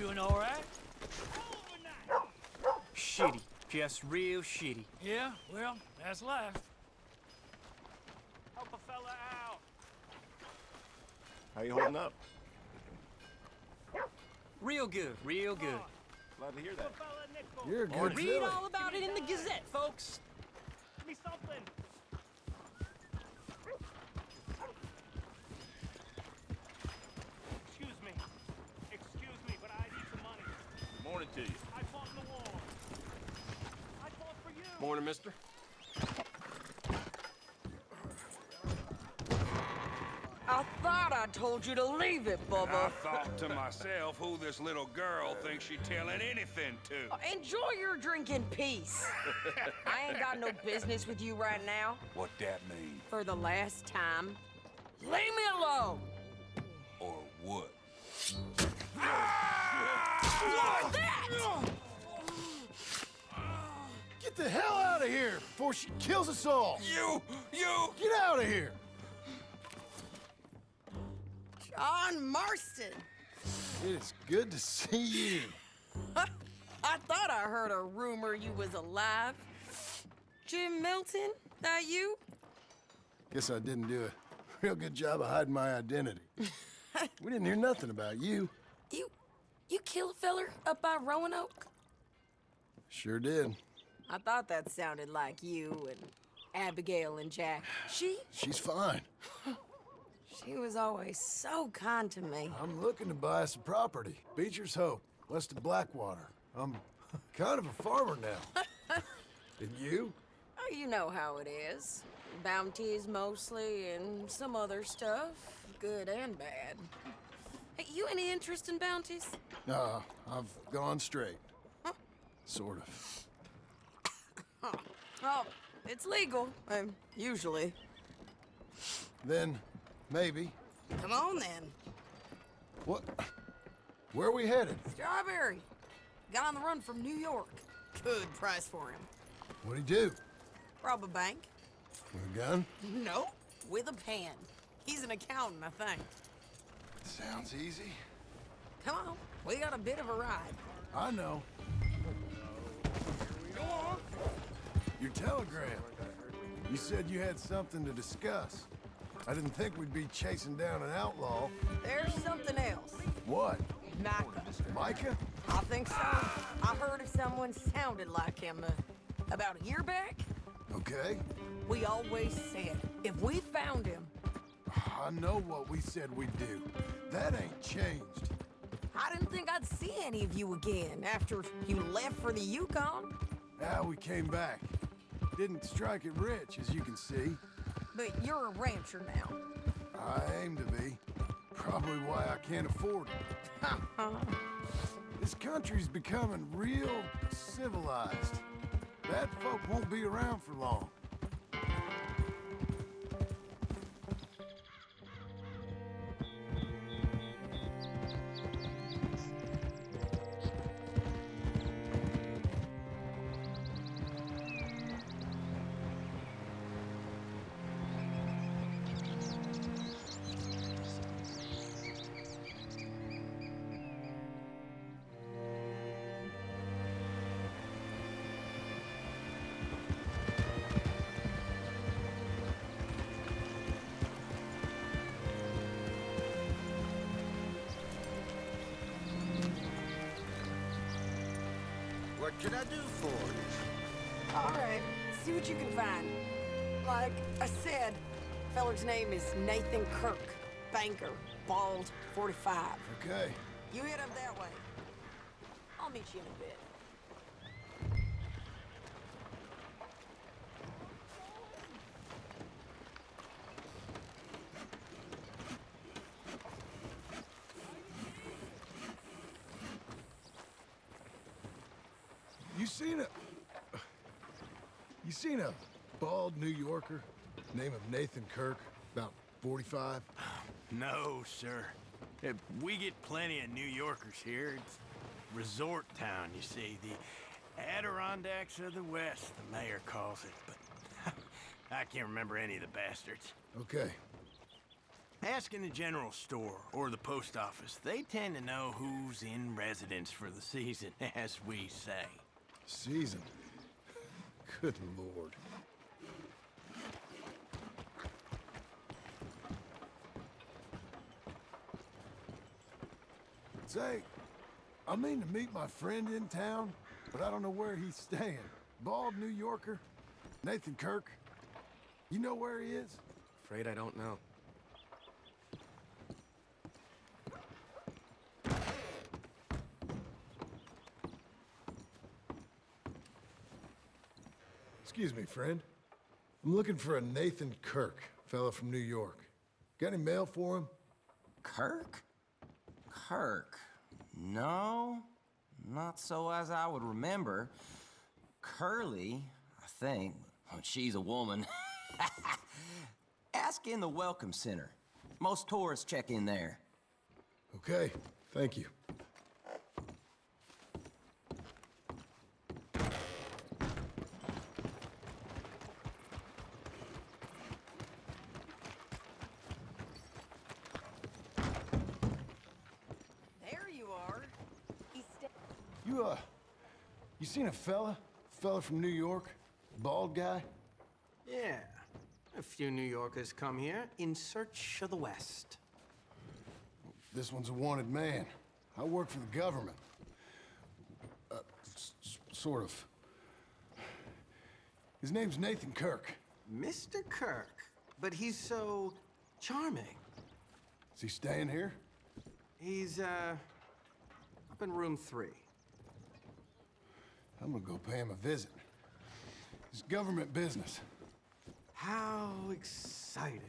Doing all right? Shitty. Just real shitty. Yeah, well, that's life. Help a fella out. How you holding up? Real good, real good. Glad to hear that. You're a good Read filly. all about it in the Gazette, folks. Give me something. Excuse me, but I need some money. Morning to you. I fought in the war. I fought for you. Morning, mister. I thought I told you to leave it, I Bubba. thought to myself who this little girl thinks she telling anything to. Enjoy your drink in peace. I ain't got no business with you right now. What that mean? For the last time, leave me alone. Or what? What's that? Get the hell out of here before she kills us all. You! Get out of here. John Marston. It is good to see you. I thought I heard a rumor you was alive. Jim Milton, that you? Guess I didn't do a real good job of hiding my identity. We didn't hear nothing about you. You kill a feller up by Roanoke? Sure did. I thought that sounded like you and Abigail and Jack. She's fine. She was always so kind to me. I'm looking to buy some property. Beecher's Hope, west of Blackwater. I'm kind of a farmer now. And you? Oh, you know how it is. Bounties mostly, and some other stuff, good and bad. Hey, you any interest in bounties? I've gone straight. Sort of. Well, it's legal, usually. Then, maybe. Come on, then. What? Where are we headed? Strawberry. Got on the run from New York. Good price for him. What'd he do? Rob a bank? With a gun? No, with a pen. He's an accountant, I think. Sounds easy. Come on, we got a bit of a ride. I know. Go on. Your telegram. You said you had something to discuss. I didn't think we'd be chasing down an outlaw. There's something else. What? Micah. Micah? I think so. I heard of someone sounded like him about a year back. Okay. We always said, if we found him, I know what we said we'd do. That ain't changed. I didn't think I'd see any of you again after you left for the Yukon. Now we came back. Didn't strike it rich, as you can see. But you're a rancher now. I aim to be. Probably why I can't afford it. This country's becoming real civilized. Bad folk won't be around for long. What can I do for you? All right, see what you can find. Like I said, feller's name is Nathan Kirk. Banker, bald, 45. Okay. You head up that way. I'll meet you in a bit. You seen a bald New Yorker, name of Nathan Kirk, about 45? No, sir. We get plenty of New Yorkers here. It's resort town, you see. The Adirondacks of the West, the mayor calls it. But I can't remember any of the bastards. Okay. Ask in the general store or the post office. They tend to know who's in residence for the season, as we say. Season. Good lord. Say, I mean to meet my friend in town, but I don't know where he's staying. Bald New Yorker? Nathan Kirk? You know where he is? Afraid I don't know. Excuse me, friend. I'm looking for a Nathan Kirk, fella from New York. Got any mail for him? Kirk? Kirk? No, not so as I would remember. Curly, I think. Well, she's a woman. Ask in the Welcome Center. Most tourists check in there. Okay, thank you. There you are. You seen a fella? Fella from New York? Bald guy? Yeah. A few New Yorkers come here in search of the West. This one's a wanted man. I work for the government. Sort of. His name's Nathan Kirk. Mr. Kirk. But he's so charming. Is he staying here? He's, up in room 3. I'm gonna go pay him a visit. It's government business. How exciting.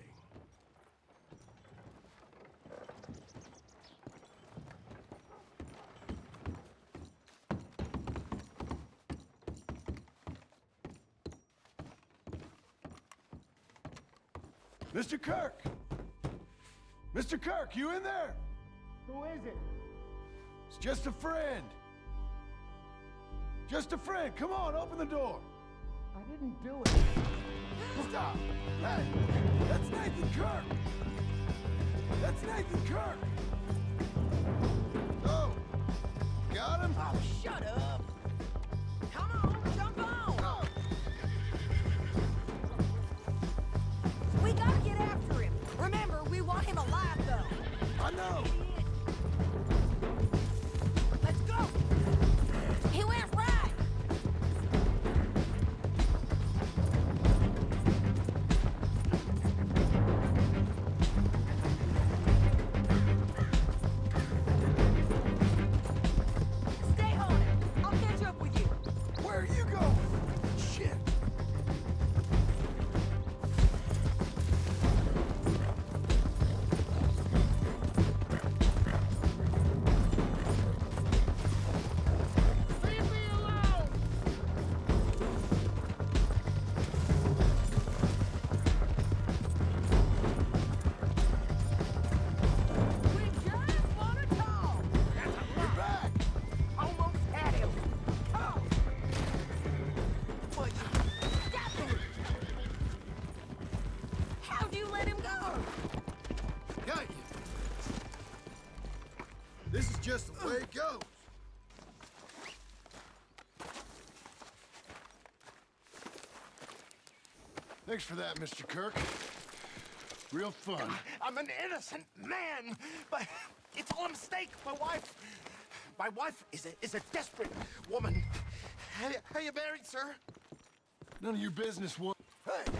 Mr. Kirk! Mr. Kirk, you in there? Who is it? It's just a friend. Just a friend. Come on, open the door. I didn't do it. Stop! Hey! That's Nathan Kirk! That's Nathan Kirk! Oh! Got him? Oh, shut up. Come on, jump on. Oh. We gotta get after him. Remember, we want him alive, though. I know! Let's go. He went right. Stay on it. I'll catch up with you. Where are you going? Shit! Leave me alone! We just want to talk. You're back! Almost had him. Oh. But you got him. How'd you let him go? Got you! This is just the way it goes. Thanks for that, Mr. Kirk. Real fun. I'm an innocent man, but it's all a mistake. My wife is a desperate woman. Are you married, sir? None of your business, one. Hey!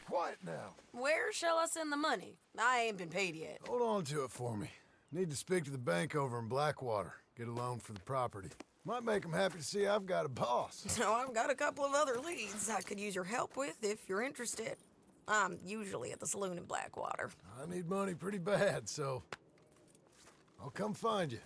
Quiet now. Where shall I send the money? I ain't been paid yet. Hold on to it for me. Need to speak to the bank over in Blackwater. Get a loan for the property. Might make them happy to see I've got a boss. So I've got a couple of other leads I could use your help with if you're interested. I'm usually at the saloon in Blackwater. I need money pretty bad, so I'll come find you.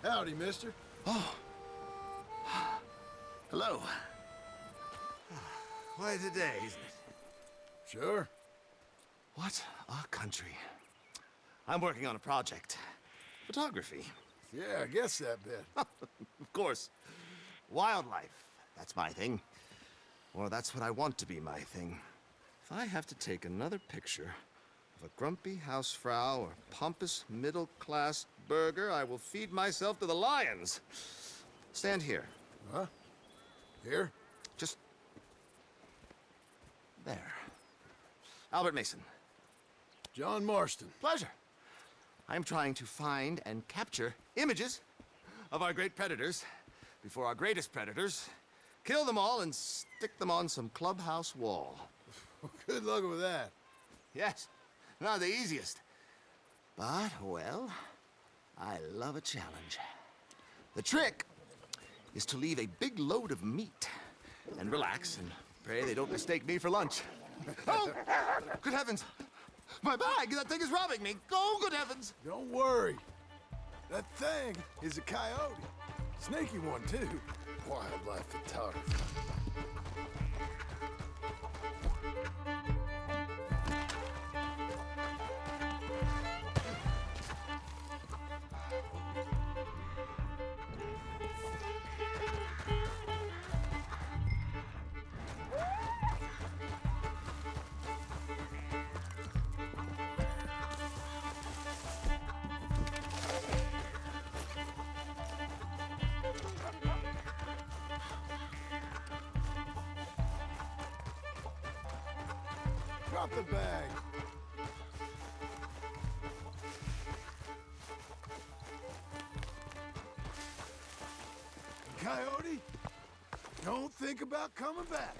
Howdy, mister. Hello. Quite a day, isn't it? Sure. What a country. I'm working on a project. Photography. Yeah, I guess that bit. Of course. Wildlife. That's my thing. Or that's what I want to be my thing. If I have to take another picture of a grumpy housefrau or pompous middle-class burgher, I will feed myself to the lions. Stand here. Huh? Here? Just... there. Albert Mason. John Marston. Pleasure. I'm trying to find and capture images of our great predators before our greatest predators kill them all and stick them on some clubhouse wall. Good luck with that. Yes, not the easiest. But, well, I love a challenge. The trick is to leave a big load of meat and relax and pray they don't mistake me for lunch. Oh, good heavens! My bag! That thing is robbing me! Oh, good heavens! Don't worry. That thing is a coyote. Sneaky one, too. Wildlife photography. Drop the bag. Coyote, don't think about coming back.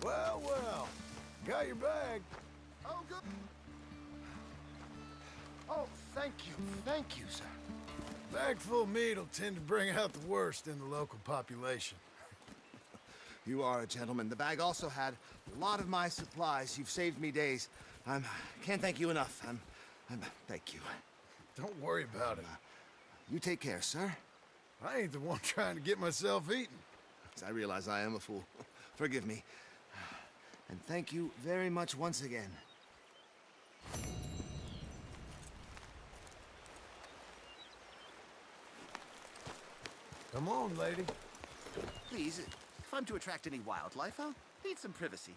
Well, well. Got your bag. Oh, good. Oh, thank you, sir. Bag full of meat will tend to bring out the worst in the local population. You are a gentleman. The bag also had a lot of my supplies. You've saved me days. Can't thank you enough. Thank you. Don't worry about it. You take care, sir. I ain't the one trying to get myself eaten. I realize I am a fool. Forgive me. And thank you very much once again. Come on, lady. Please, if I'm to attract any wildlife, I'll need some privacy.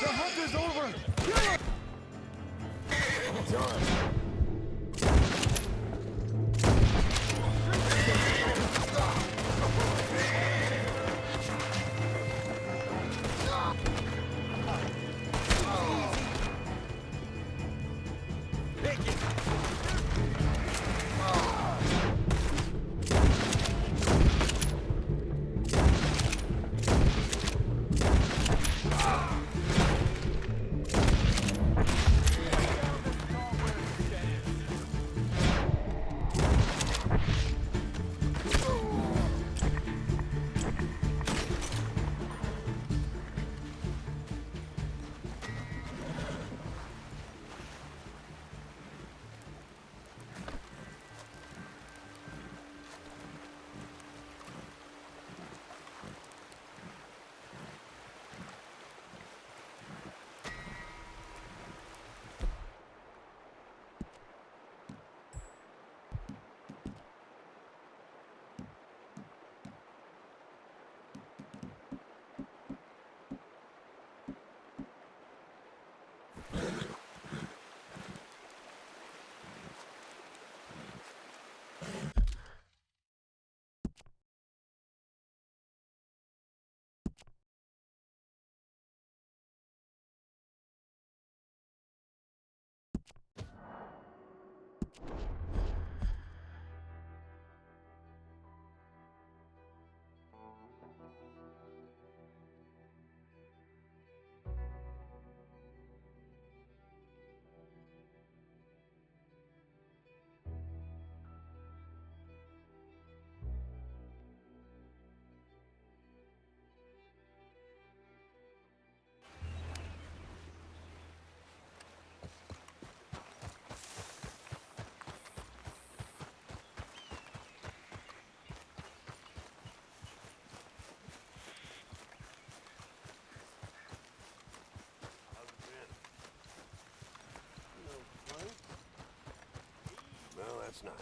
The hunt is over! Kill him! Done. Well, that's nice.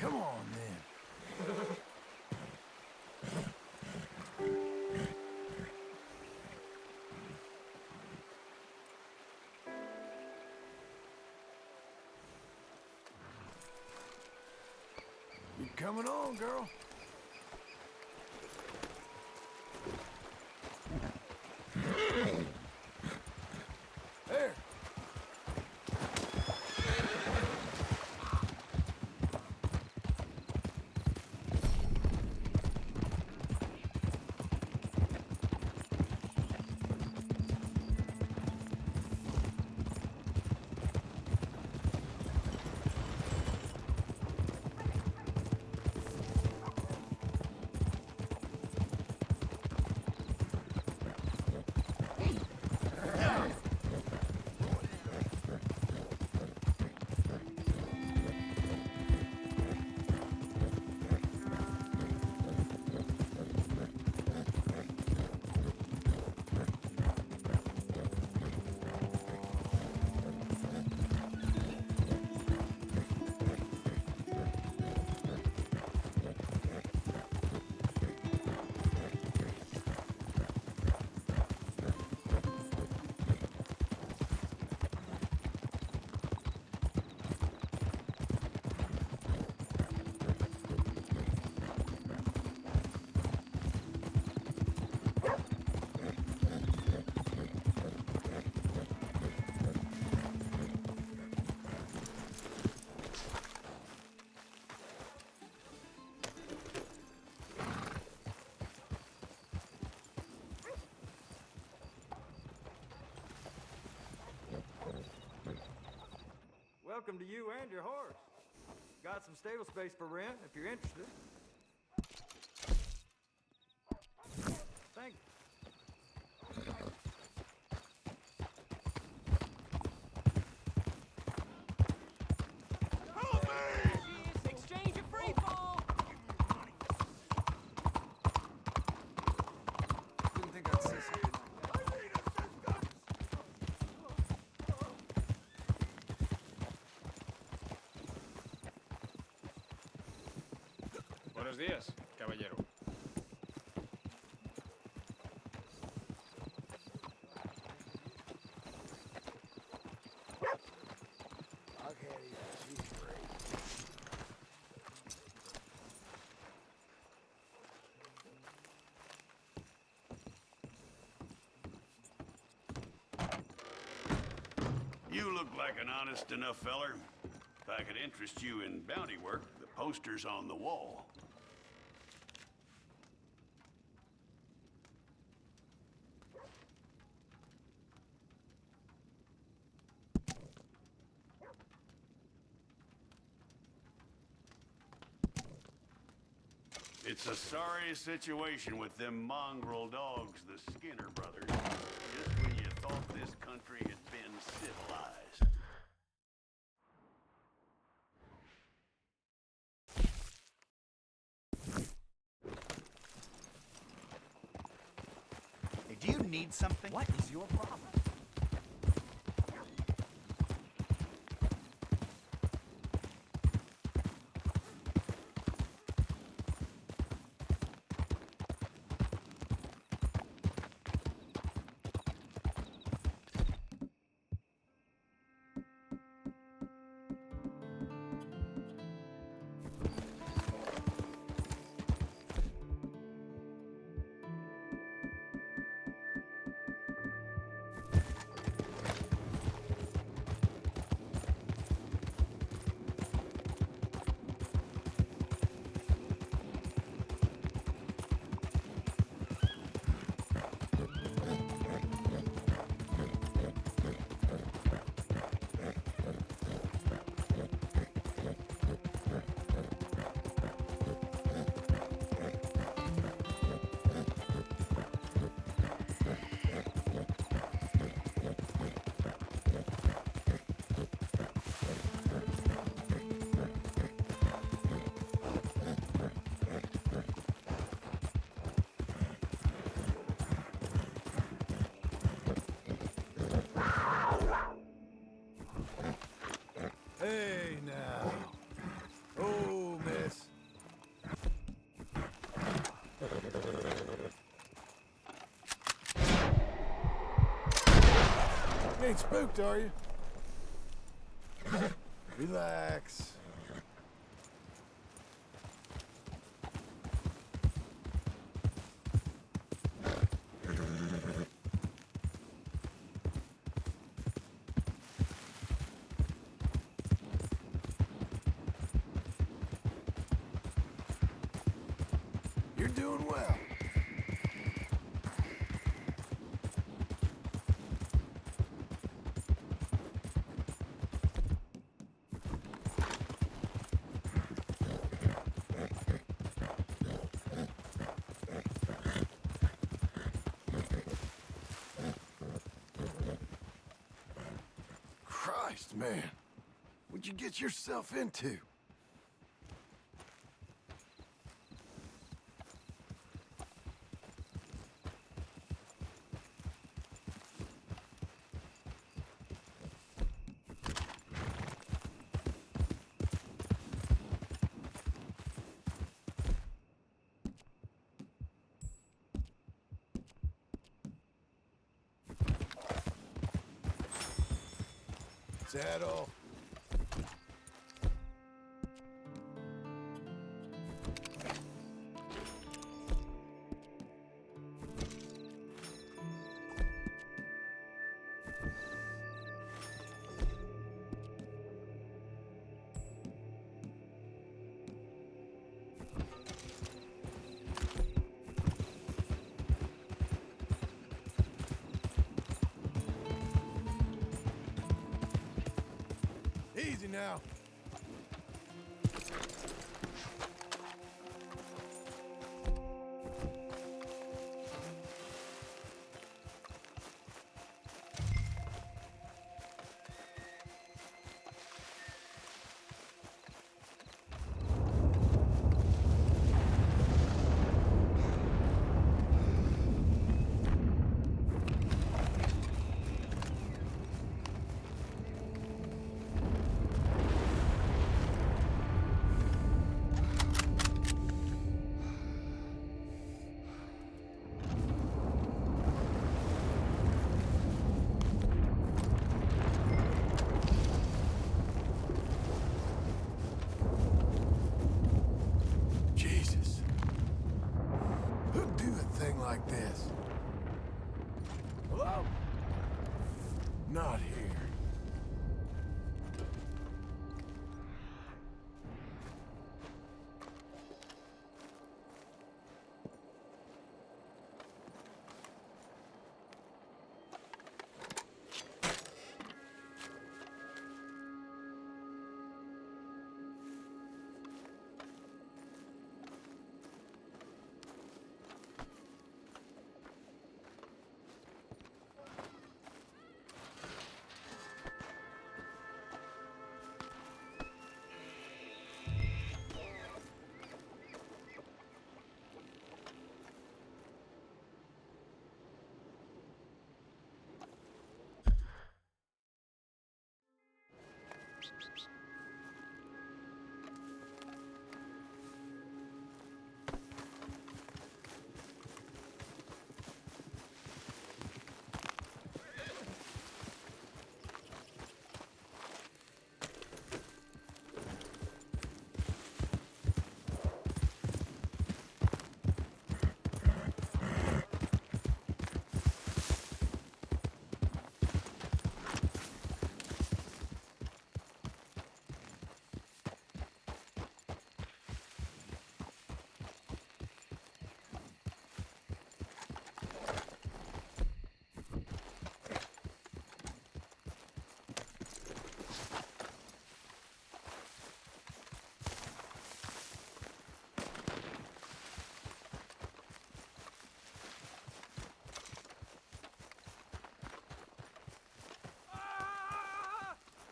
Come on, then. You coming on, girl? There. Welcome to you and your horse. Got some stable space for rent if you're interested. Thank you. Exchange of free fall! Didn't think I'd say something like that. Buenos días, caballero. You look like an honest enough feller. If I could interest you in bounty work, the poster's on the wall. It's a sorry situation with them mongrel dogs, the Skinner brothers. Just when you thought this country had been civilized. Hey, do you need something? What is your problem? Hey, now. Oh, miss. You ain't spooked, are you? Relax. You're doing well. Christ, man. What'd you get yourself into? Saddle. Easy now. Jesus. Who'd do a thing like this? Hello? Not here.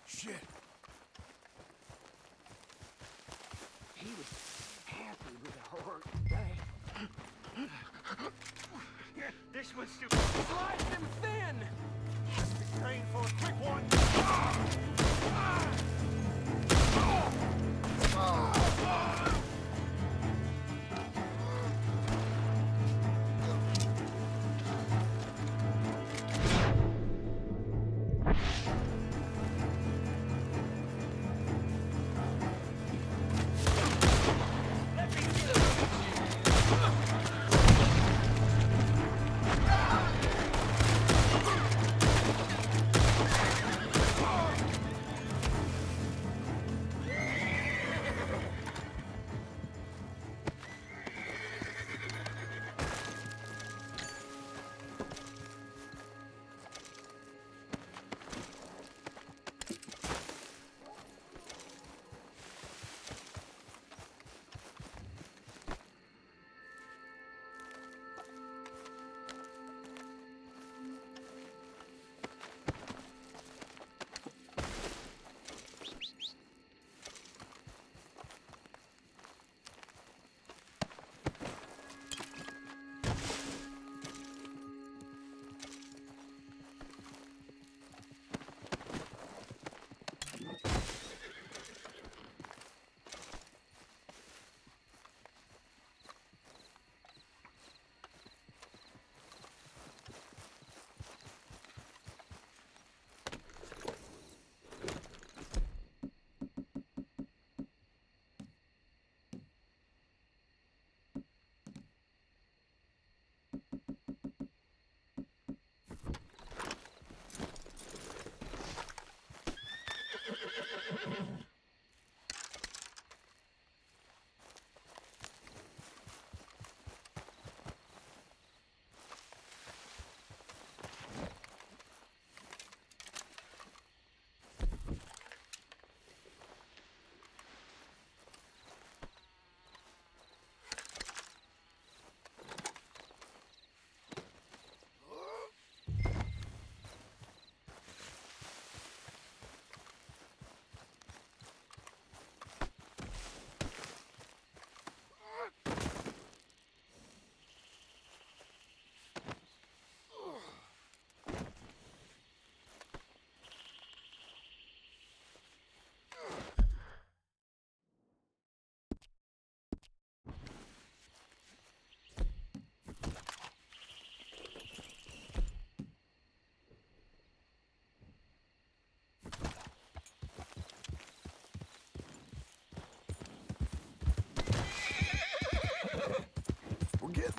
Shit. He was happy with a hard day. This one's too... Slice him thin! Just be trained for a quick one.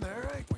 there, ain't we?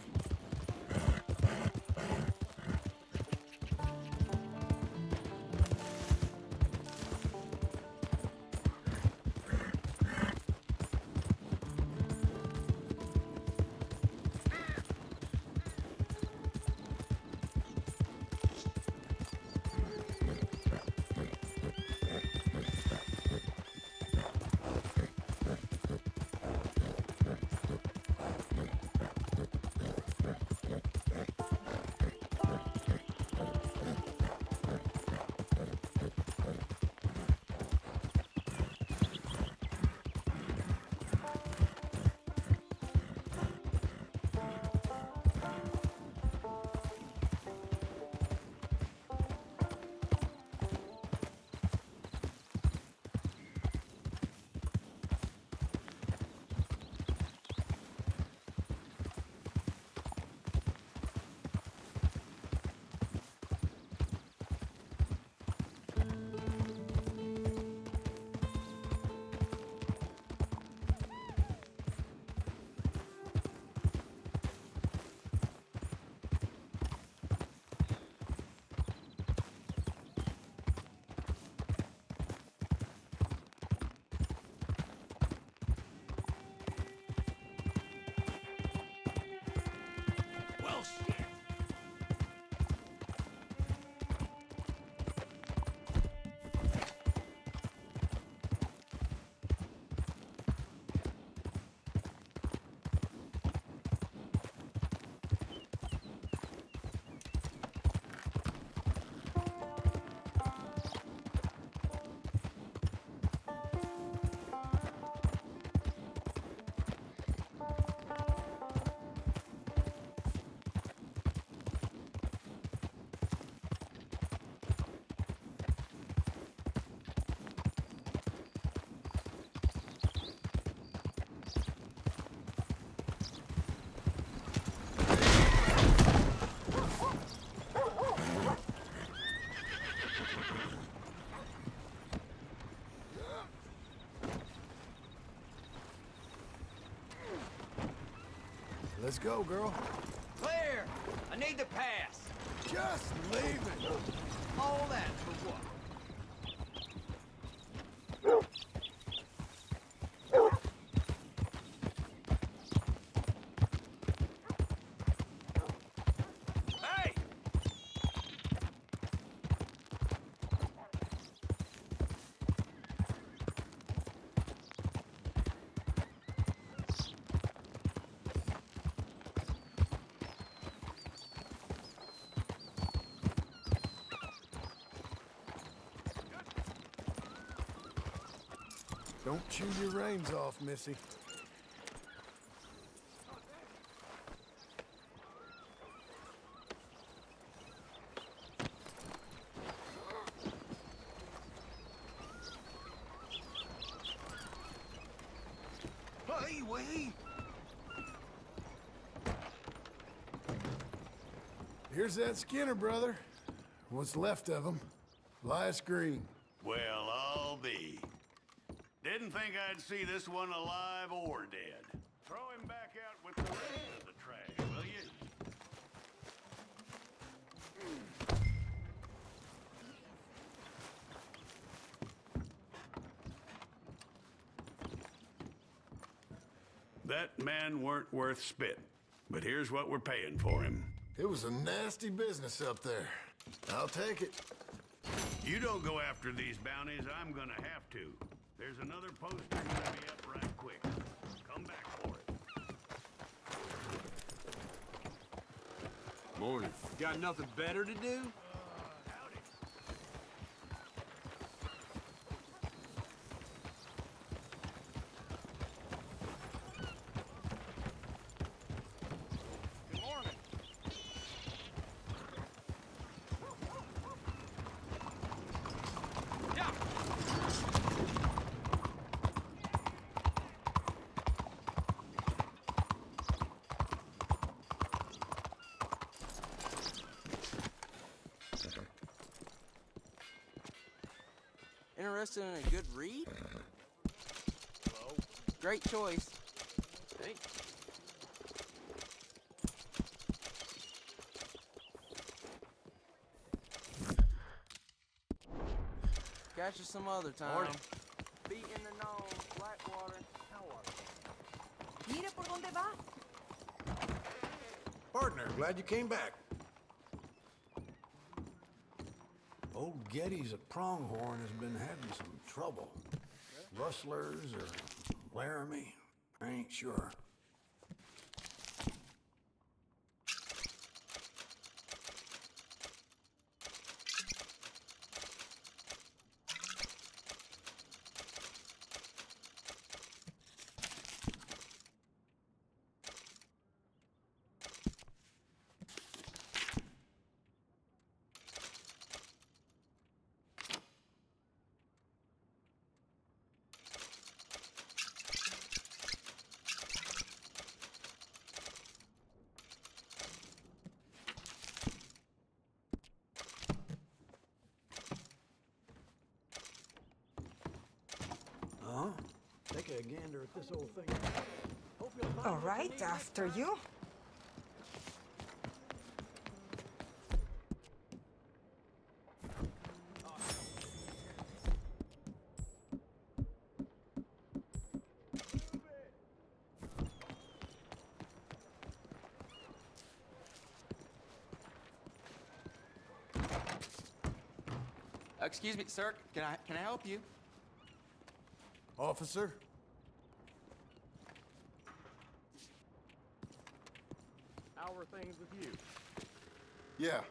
Well, shit. Let's go, girl. Clear! I need to pass. Just leave it. All that for what? Hey! Don't chew your reins off, Missy. Hey, wait! Here's that Skinner brother. What's left of him. Elias Green. Well, I'll be. Didn't think I'd see this one alive or dead. Throw him back out with the rest of the trash, will you? That man weren't worth spit, but here's what we're paying for him. It was a nasty business up there. I'll take it. You don't go after these bounties, I'm gonna have to. There's another poster gonna be up right quick. Come back for it. Morning. Got nothing better to do? Good morning. Yeah. Interested in a good read? Hello. Great choice. Hey. Catch us some other time. Morning. Be in the know, Blackwater. How are you? Mira por dónde va. Partner, glad you came back. Old Geddes at Pronghorn has been having some trouble. Rustlers or Laramie, I ain't sure. Take a gander at this old thing. Hope you'll find All right, after you. Excuse me, sir. Can I help you? Officer? How are things with you? Yeah.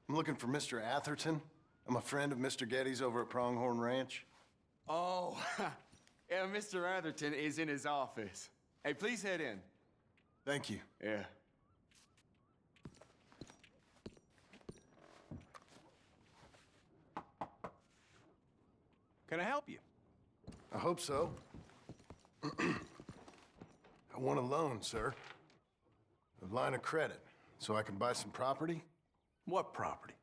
I'm looking for Mr. Atherton. I'm a friend of Mr. Geddes over at Pronghorn Ranch. Oh, yeah, Mr. Atherton is in his office. Hey, please head in. Thank you. Yeah. Can I help you? I hope so. I want a loan, sir. A line of credit, so I can buy some property. What property?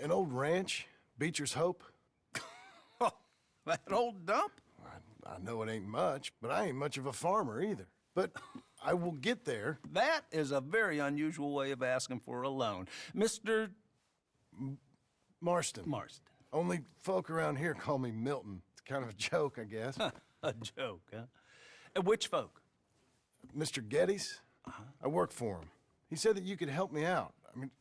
An old ranch, Beecher's Hope. That old dump? I know it ain't much, but I ain't much of a farmer either. But I will get there. That is a very unusual way of asking for a loan. Mr. Marston. Marston. Only folk around here call me Milton. It's kind of a joke, I guess. A joke, huh? And which folk? Mr. Geddes. I work for him. He said that you could help me out. I mean,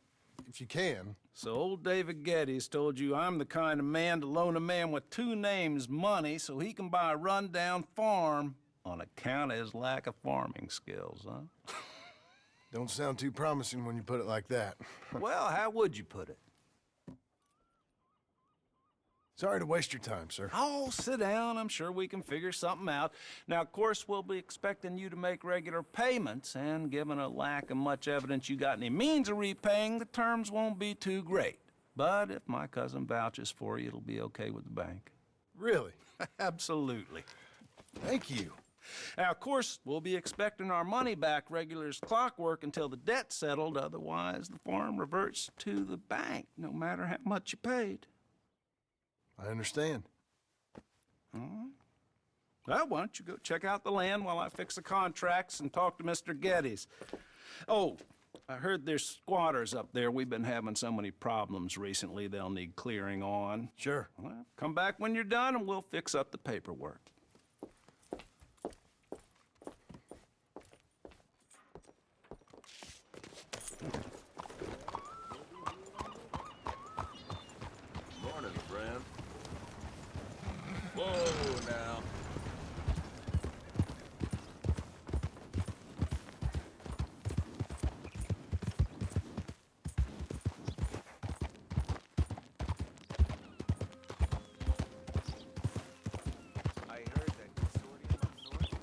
if you can. So old David Geddes told you I'm the kind of man to loan a man with two names money so he can buy a rundown farm on account of his lack of farming skills, huh? Don't sound too promising when you put it like that. Well, how would you put it? Sorry to waste your time, sir. Oh, sit down. I'm sure we can figure something out. Now, of course, we'll be expecting you to make regular payments, and given a lack of much evidence you got any means of repaying, the terms won't be too great. But if my cousin vouches for you, it'll be okay with the bank. Really? Absolutely. Thank you. Now, of course, we'll be expecting our money back regular as clockwork until the debt's settled. Otherwise, the farm reverts to the bank, no matter how much you paid. I understand. All right. Well, why don't you go check out the land while I fix the contracts and talk to Mr. Geddes. Oh, I heard there's squatters up there. We've been having so many problems recently, they'll need clearing on. Sure. Well, come back when you're done and we'll fix up the paperwork. Morning, friend. Whoa, now. I heard that consortium up north.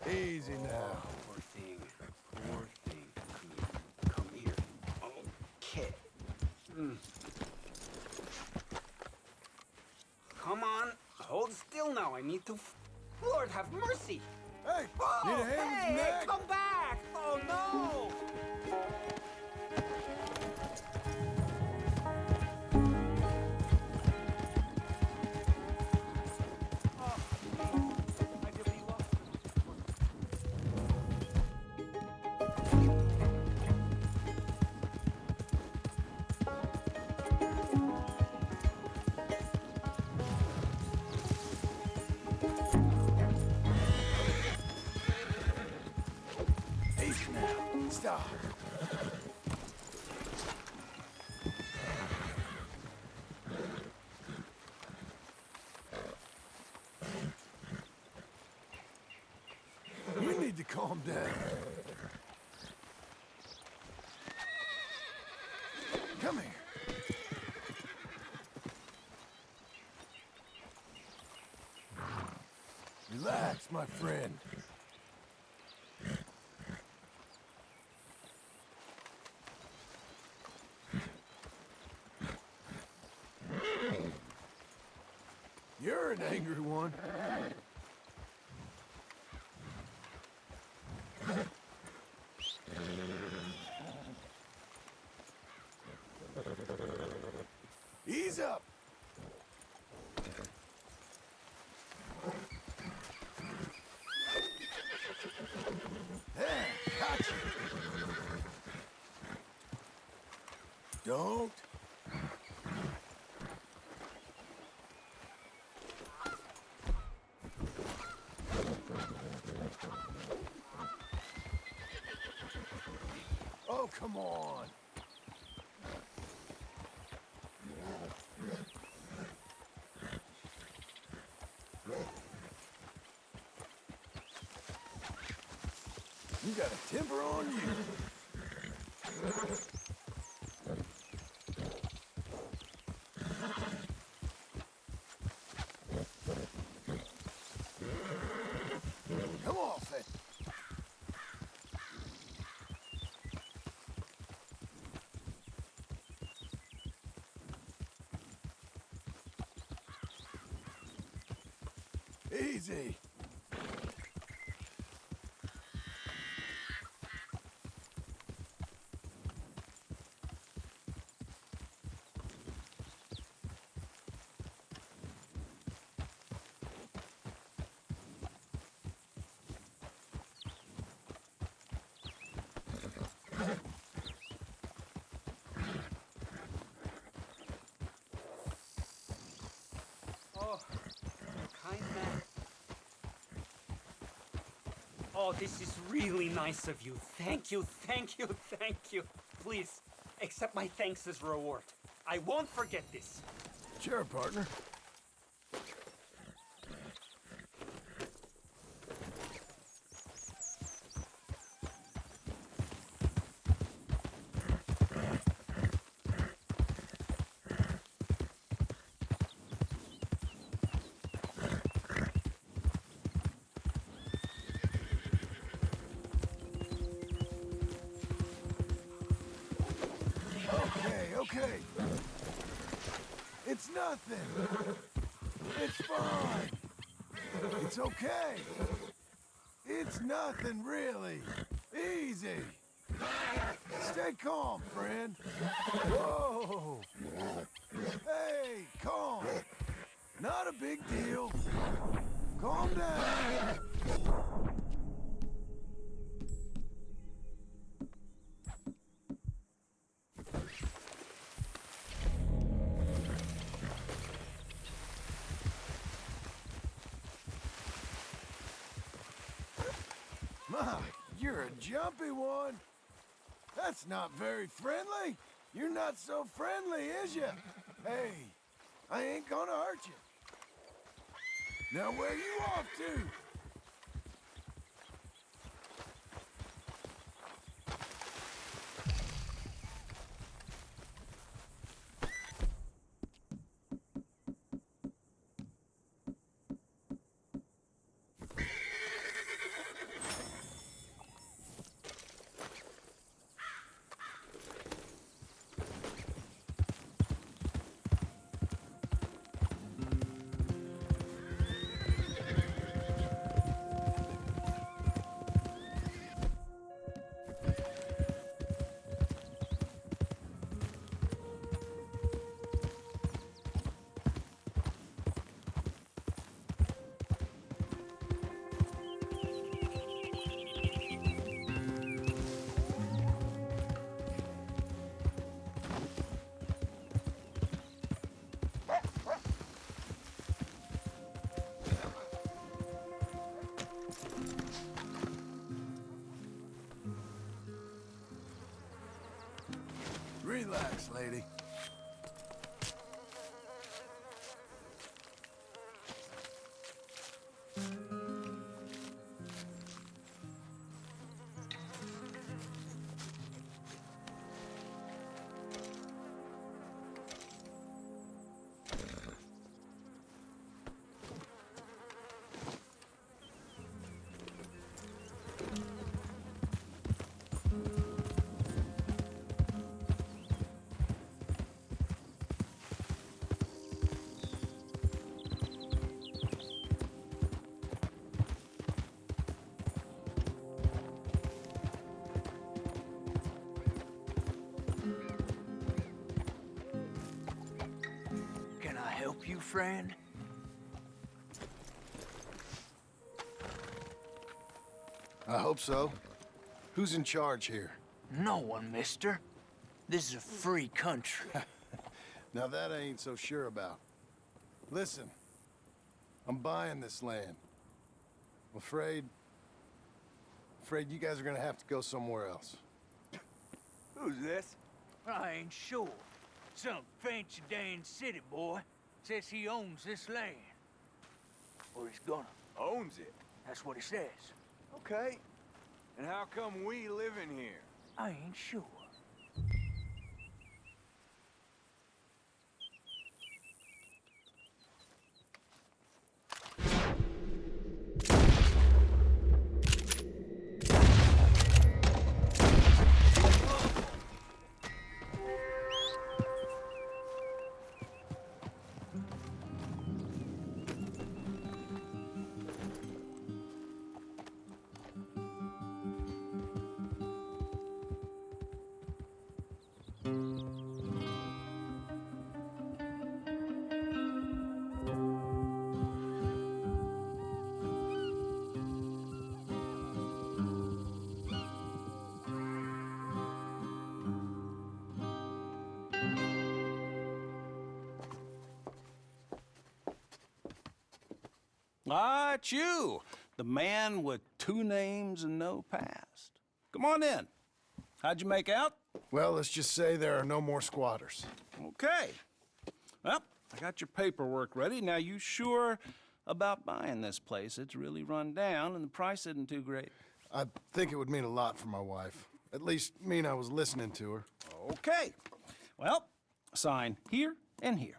Easy now. Poor thing could come Come on, hold still now. I need to. Lord, have mercy! Hey, Oh, need a hand with your hey, neck? come back! Oh no! Easy now. Stop. You need to calm down. Come here. Relax, my friend. You're an angry one. Ease up. There, gotcha. Don't. Oh, come on. You got a temper on you. Come off it. Easy. Oh, kind man. Oh, this is really nice of you. Thank you, thank you, thank you. Please, accept my thanks as reward. I won't forget this. Sure, partner. Okay. It's nothing. It's fine. It's okay. It's nothing, really. Easy. Stay calm, friend. Whoa. Hey, calm. Not a big deal. Calm down. My, you're a jumpy one. That's not very friendly. You're not so friendly, is you? Hey, I ain't gonna hurt you. Now where you off to? Relax, lady. Can I help you, friend? I hope so. Who's in charge here? No one, mister. This is a free country. Now that I ain't so sure about. Listen, I'm buying this land. I'm afraid you guys are gonna have to go somewhere else. Who's this? I ain't sure. Some fancy Dan city boy says he owns this land. Or he's gonna. Owns it. That's what he says. Okay. And how come we live in here? I ain't sure. Ah, it's you, the man with 2 names and no past. Come on in. How'd you make out? Well, let's just say there are no more squatters. Okay. Well, I got your paperwork ready. Now, you sure about buying this place? It's really run down, and the price isn't too great. I think it would mean a lot for my wife. At least mean I was listening to her. Okay. Well, sign here and here.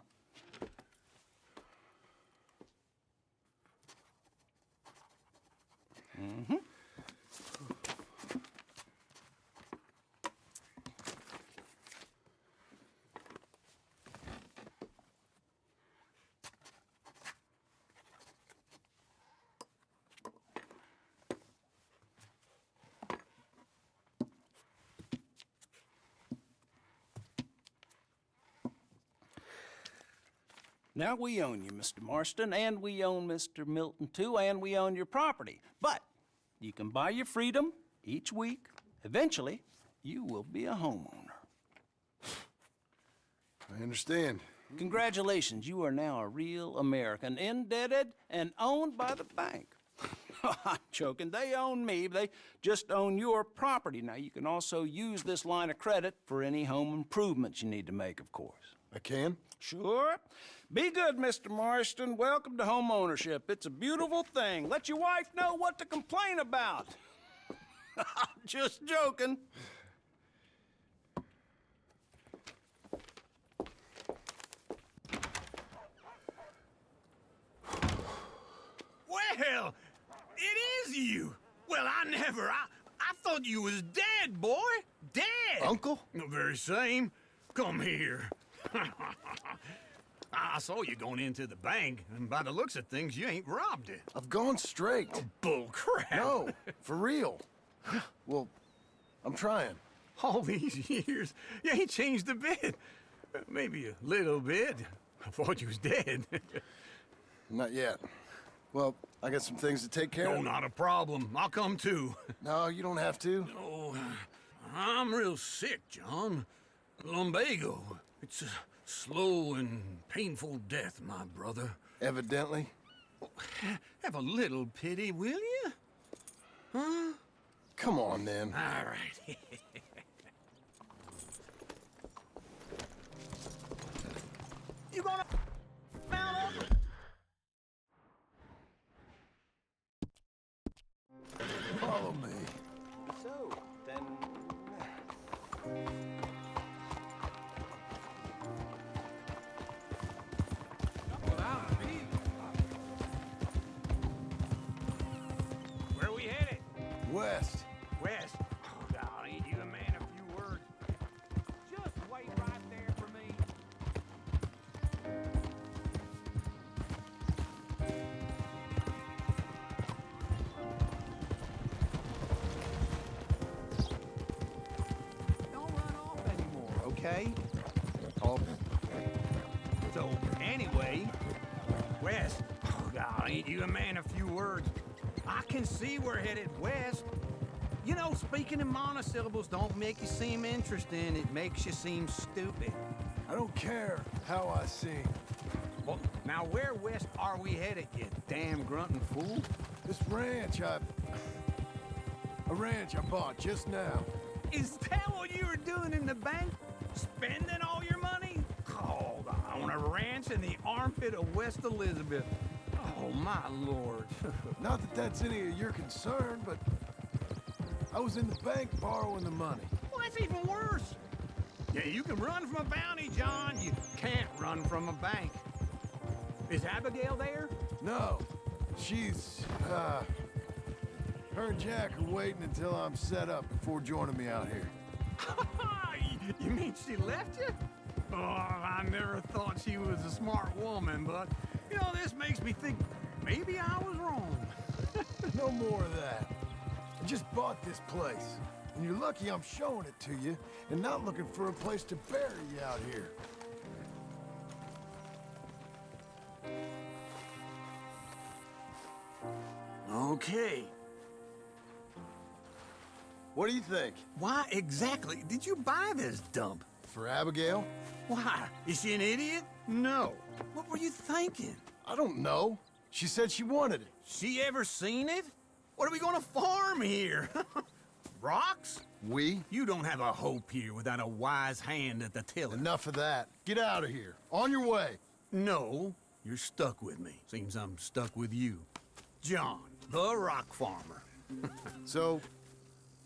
Mm-hmm. Now we own you, Mr. Marston, and we own Mr. Milton too, and we own your property. But you can buy your freedom each week. Eventually, you will be a homeowner. I understand. Congratulations, you are now a real American, indebted and owned by the bank. I'm joking, they own me, they just own your property. Now, you can also use this line of credit for any home improvements you need to make, of course. I can? Sure. Be good, Mr. Marston. Welcome to home ownership. It's a beautiful thing. Let your wife know what to complain about. Just joking. Well, it is you. Well, I thought you was dead, boy. Dead. Uncle? The very same. Come here. I saw you going into the bank, and by the looks of things, you ain't robbed it. I've gone straight. Oh, bull crap. No, for real. Well, I'm trying. All these years, you ain't changed a bit. Maybe a little bit. I thought you was dead. Not yet. Well, I got some things to take care of. No, not a problem. I'll come too. No, you don't have to. No, I'm real sick, John. Lumbago. It's a slow and painful death, my brother. Evidently. Have a little pity, will you? Huh? Come on, then. All right. you gonna mount up? Follow me. So, then... Where are we headed? West. West. Oh, God, ain't you a man of few words? Just wait right there for me. Don't run off anymore, okay? Oh. So, anyway, West. Oh, God, ain't you a man of few words? I can see we're headed west. You know, speaking in monosyllables don't make you seem interesting. It makes you seem stupid. I don't care how I sing. Well, now where west are we headed, you damn grunting fool? This ranch a ranch I bought just now. Is that what you were doing in the bank? Spending all your money? Oh, on a ranch in the armpit of West Elizabeth. Oh, my lord. Not that that's any of your concern, but I was in the bank borrowing the money. Well, that's even worse. Yeah, you can run from a bounty, John. You can't run from a bank. Is Abigail there? No. She's, her and Jack are waiting until I'm set up before joining me out here. You mean she left you? Oh, I never thought she was a smart woman, but, you know, this makes me think maybe I was wrong. No more of that. I just bought this place, and you're lucky I'm showing it to you and not looking for a place to bury you out here. Okay. What do you think? Why exactly did you buy this dump? For Abigail? Why? Is she an idiot? No. What were you thinking? I don't know. She said she wanted it. She ever seen it? What are we gonna farm here? Rocks? We? You don't have a hope here without a wise hand at the tiller. Enough of that. Get out of here. On your way. No, you're stuck with me. Seems I'm stuck with you. John, the rock farmer. So,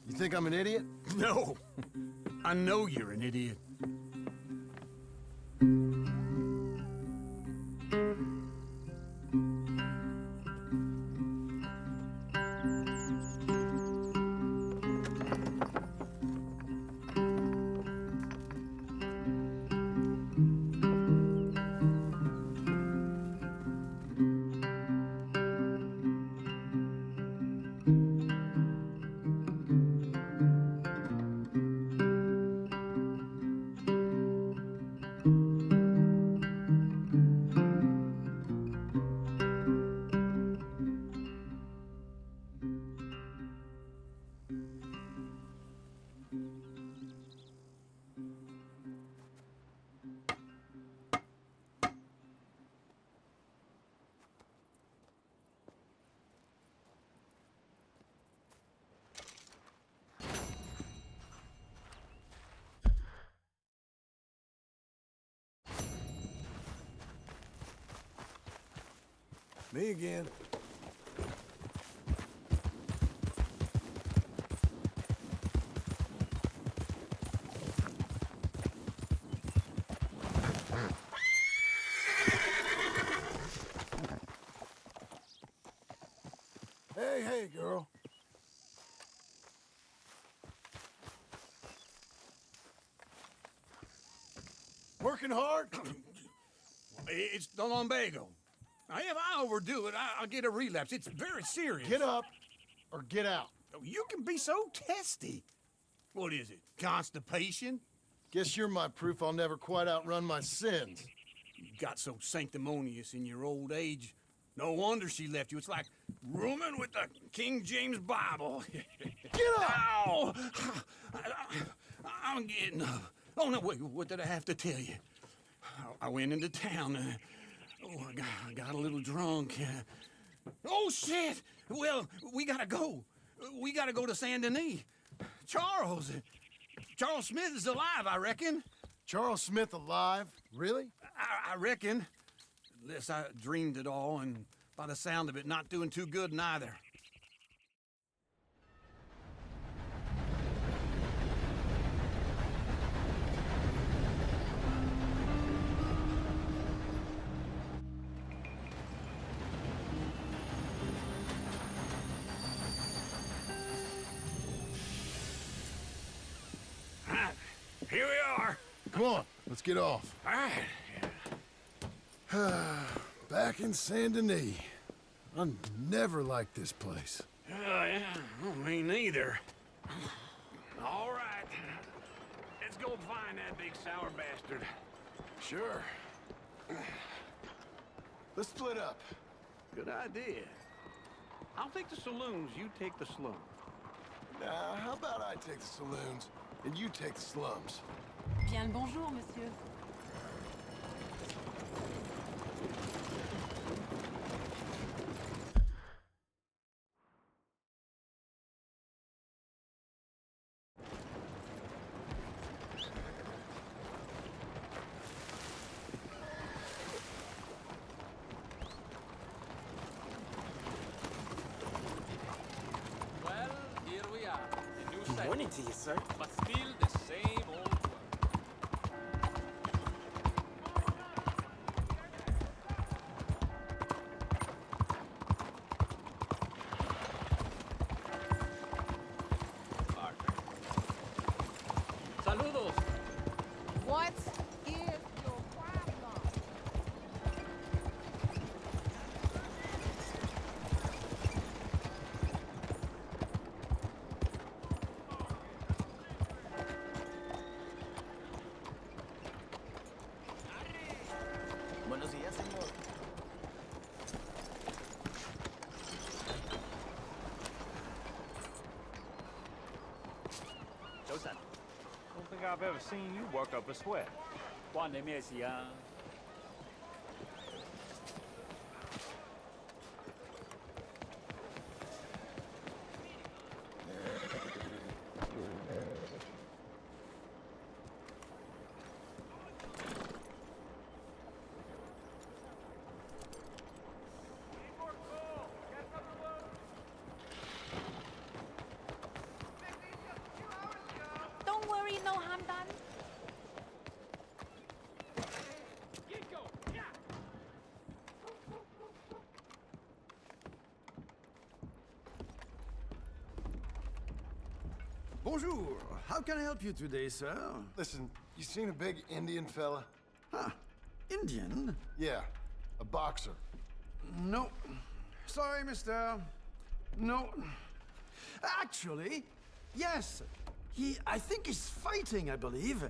you think I'm an idiot? No. I know you're an idiot. Me again. Hey, girl. Working hard? It's the lumbago. Now, if I overdo it, I'll get a relapse. It's very serious. Get up or get out. You can be so testy. What is it, constipation? Guess you're my proof I'll never quite outrun my sins. You got so sanctimonious in your old age. No wonder she left you. It's like rooming with the King James Bible. Get up! Ow! I'm getting up. Oh, no, wait, what did I have to tell you? I went into town. I got a little drunk. Oh, shit! Well, we gotta go. We gotta go to Saint Denis. Charles Smith is alive, I reckon. Charles Smith alive? Really? I reckon. Unless I dreamed it all, and by the sound of it, not doing too good neither. Here we are. Come on, let's get off. All right. Back in Saint Denis. I never liked this place. Yeah, well, me neither. All right. Let's go find that big sour bastard. Sure. Let's split up. Good idea. I'll take the saloons, you take the slums. Now, how about I take the saloons and you take the slums? Bien le bonjour, monsieur. Well, here we are. A new Good site. morning to you, sir. But still the same old work. Saludos. What is your problem? Buenos días, señor. Don't think I've ever seen you work up a sweat. 关你咩事啊？Don't worry, no harm done. Bonjour. How can I help you today, sir? Listen, you seen a big Indian fella? Huh. Indian? Yeah, a boxer. No. Sorry, mister. No. Actually, yes. I think he's fighting, I believe.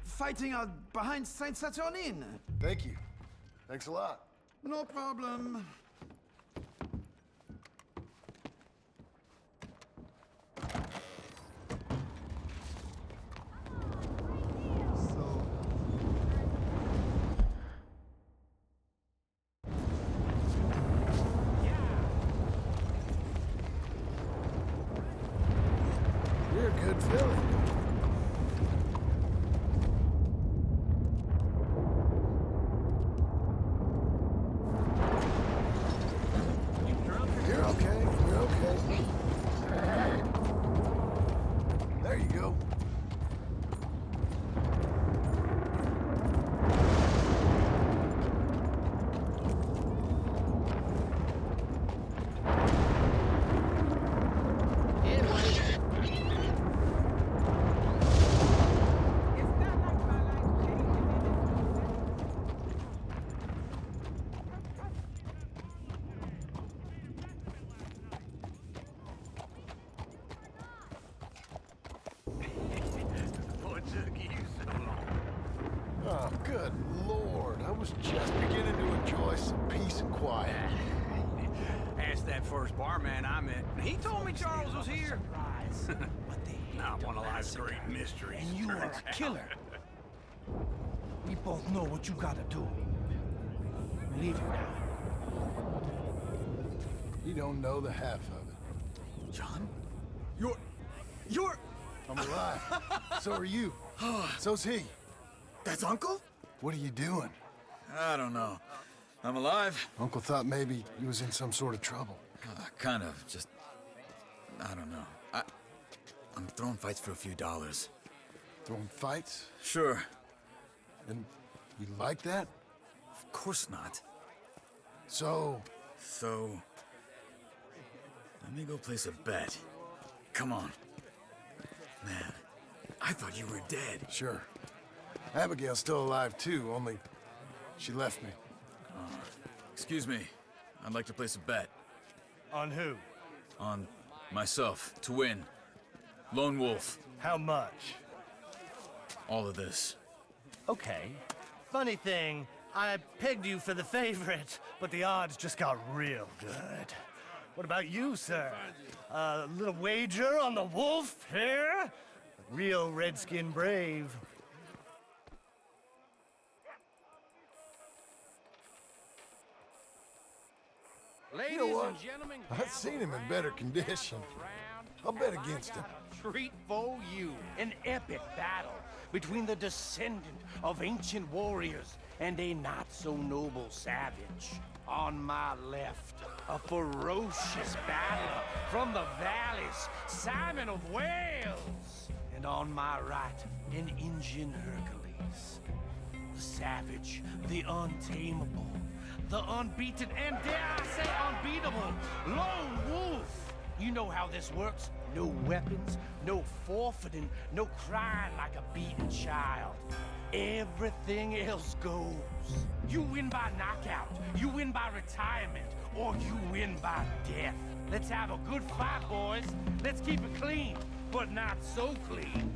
Fighting out behind Saint Saturnin. Thank you. Thanks a lot. No problem. You're a good filly. You're okay. You're okay. There you go. What took you so long? Oh, good Lord. I was just beginning to enjoy some peace and quiet. Asked that first barman I met. He told me Charles was here. Not one of life's great mysteries. And you are a killer. We both know what you gotta do. Leave it now. You don't know the half of it. John? You're... I'm alive. So are you. So's he. That's Uncle? What are you doing? I don't know. I'm alive. Uncle thought maybe you was in some sort of trouble. Kind of. Just... I don't know. I'm throwing fights for a few dollars. Throwing fights? Sure. And you like that? Of course not. So, let me go place a bet. Come on. Man, I thought you were dead. Sure. Abigail's still alive too, only she left me. Excuse me. I'd like to place a bet. On who? On myself, to win. Lone Wolf. How much? All of this. Okay. Funny thing, I pegged you for the favorite, but the odds just got real good. What about you, sir? A little wager on the wolf here? Real redskin brave. You know what? I've seen him in better condition. I'll bet against him. Treat for you. An epic battle between the descendant of ancient warriors and a not-so-noble savage. On my left, a ferocious battler from the valleys, Simon of Wales. And on my right, an Injun Hercules. The savage, the untamable, the unbeaten, and dare I say unbeatable, Lone Wolf. You know how this works. No weapons, no forfeiting, no crying like a beaten child. Everything else goes. You win by knockout, you win by retirement, or you win by death. Let's have a good fight, boys. Let's keep it clean, but not so clean.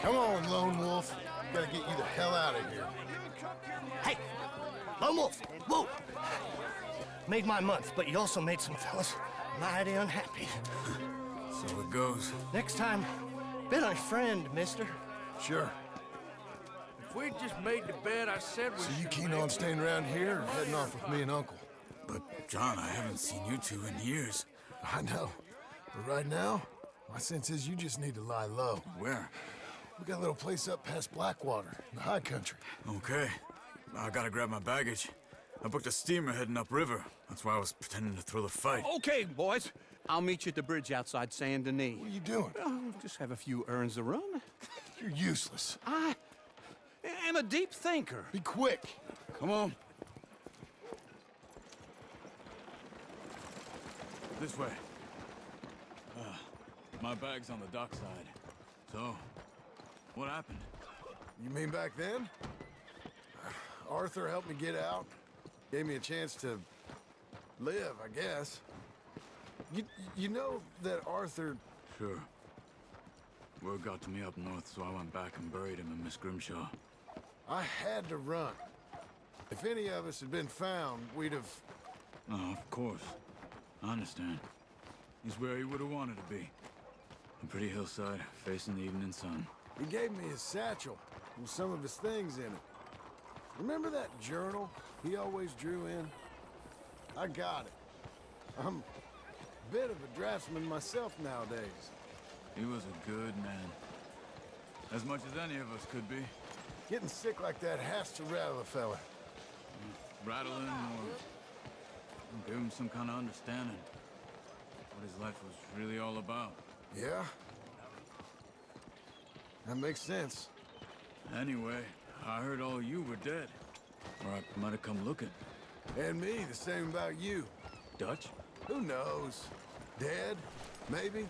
Come on, Lone Wolf. Gotta get you the hell out of here. Hey! Lone Wolf! Whoa! Made my month, but you also made some fellas mighty unhappy. So it goes. Next time, bet on a friend, mister. Sure. If we'd just made the bet I said we So you keen on staying around here or heading off with me and Uncle? But, John, I haven't seen you two in years. I know. But right now, my sense is you just need to lie low. Where? We got a little place up past Blackwater, in the high country. Okay. I gotta grab my baggage. I booked a steamer heading upriver. That's why I was pretending to throw the fight. Okay, boys. I'll meet you at the bridge outside Saint Denis. What are you doing? Oh, just have a few errands to run. You're useless. I am a deep thinker. Be quick. Come on. This way. My bag's on the dockside. So, what happened? You mean back then? Arthur helped me get out. Gave me a chance to live, I guess. You know that Arthur... Sure. Word got to me up north, so I went back and buried him in Miss Grimshaw. I had to run. If any of us had been found, we'd have... Oh, of course. I understand. He's where he would have wanted to be. A pretty hillside, facing the evening sun. He gave me his satchel with some of his things in it. Remember that journal he always drew in? I got it. I'm a bit of a draftsman myself nowadays. He was a good man. As much as any of us could be. Getting sick like that has to rattle a fella. Rattle him or give him some kind of understanding. What his life was really all about. Yeah? That makes sense. Anyway, I heard all you were dead. Or I might have come looking. And me, the same about you. Dutch? Who knows? Dead? Maybe?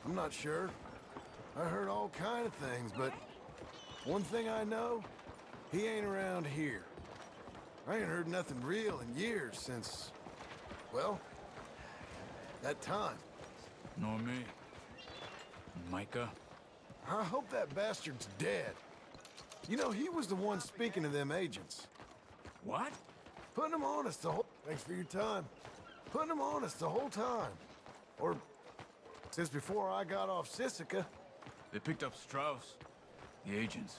I'm not sure. I heard all kind of things, but one thing I know, he ain't around here. I ain't heard nothing real in years since, well, that time. Nor me. Micah? I hope that bastard's dead. You know, he was the one speaking to them agents. What? Putting them on us the whole... Thanks for your time. Putting them on us the whole time. Or since before I got off Sisika. They picked up Strauss. The agents.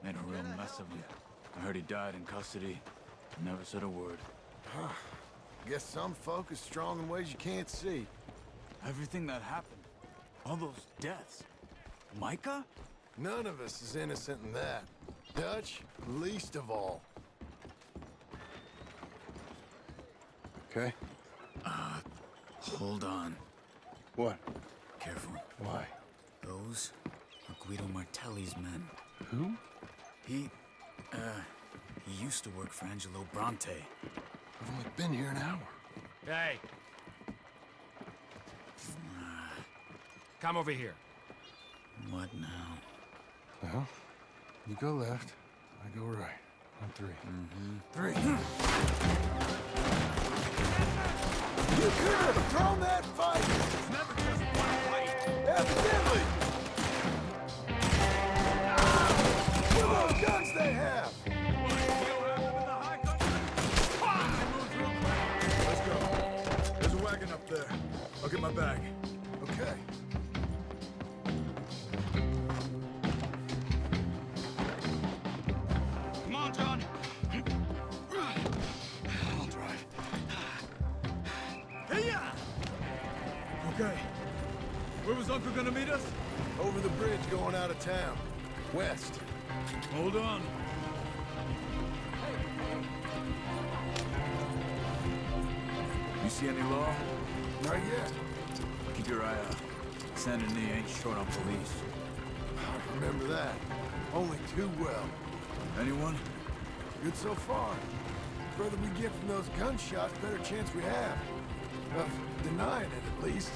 Made a real mess of him. I heard he died in custody. Never said a word. Guess some folk is strong in ways you can't see. Everything that happened. All those deaths. Micah? None of us is innocent in that. Dutch, least of all. Okay? Hold on. What? Careful. Why? Those are Guido Martelli's men. Who? He used to work for Angelo Bronte. I've only been here an hour. Hey. Come over here. What now? Well, you go left, I go right. On three. Mm-hmm. 3. You could have thrown that fight! It's never just one fight! Evidently! Look at those guns they have! Let's go. There's a wagon up there. I'll get my bag. Okay. Come on, John. I'll drive. Hey-ya! Okay. Where was Uncle gonna meet us? Over the bridge going out of town. West. Hold on. You see any law? Not yet. Keep your eye out. Saint Denis ain't short on police. I remember that. Only too well. Anyone? Good so far. The further we get from those gunshots, better chance we have. Of denying it, at least.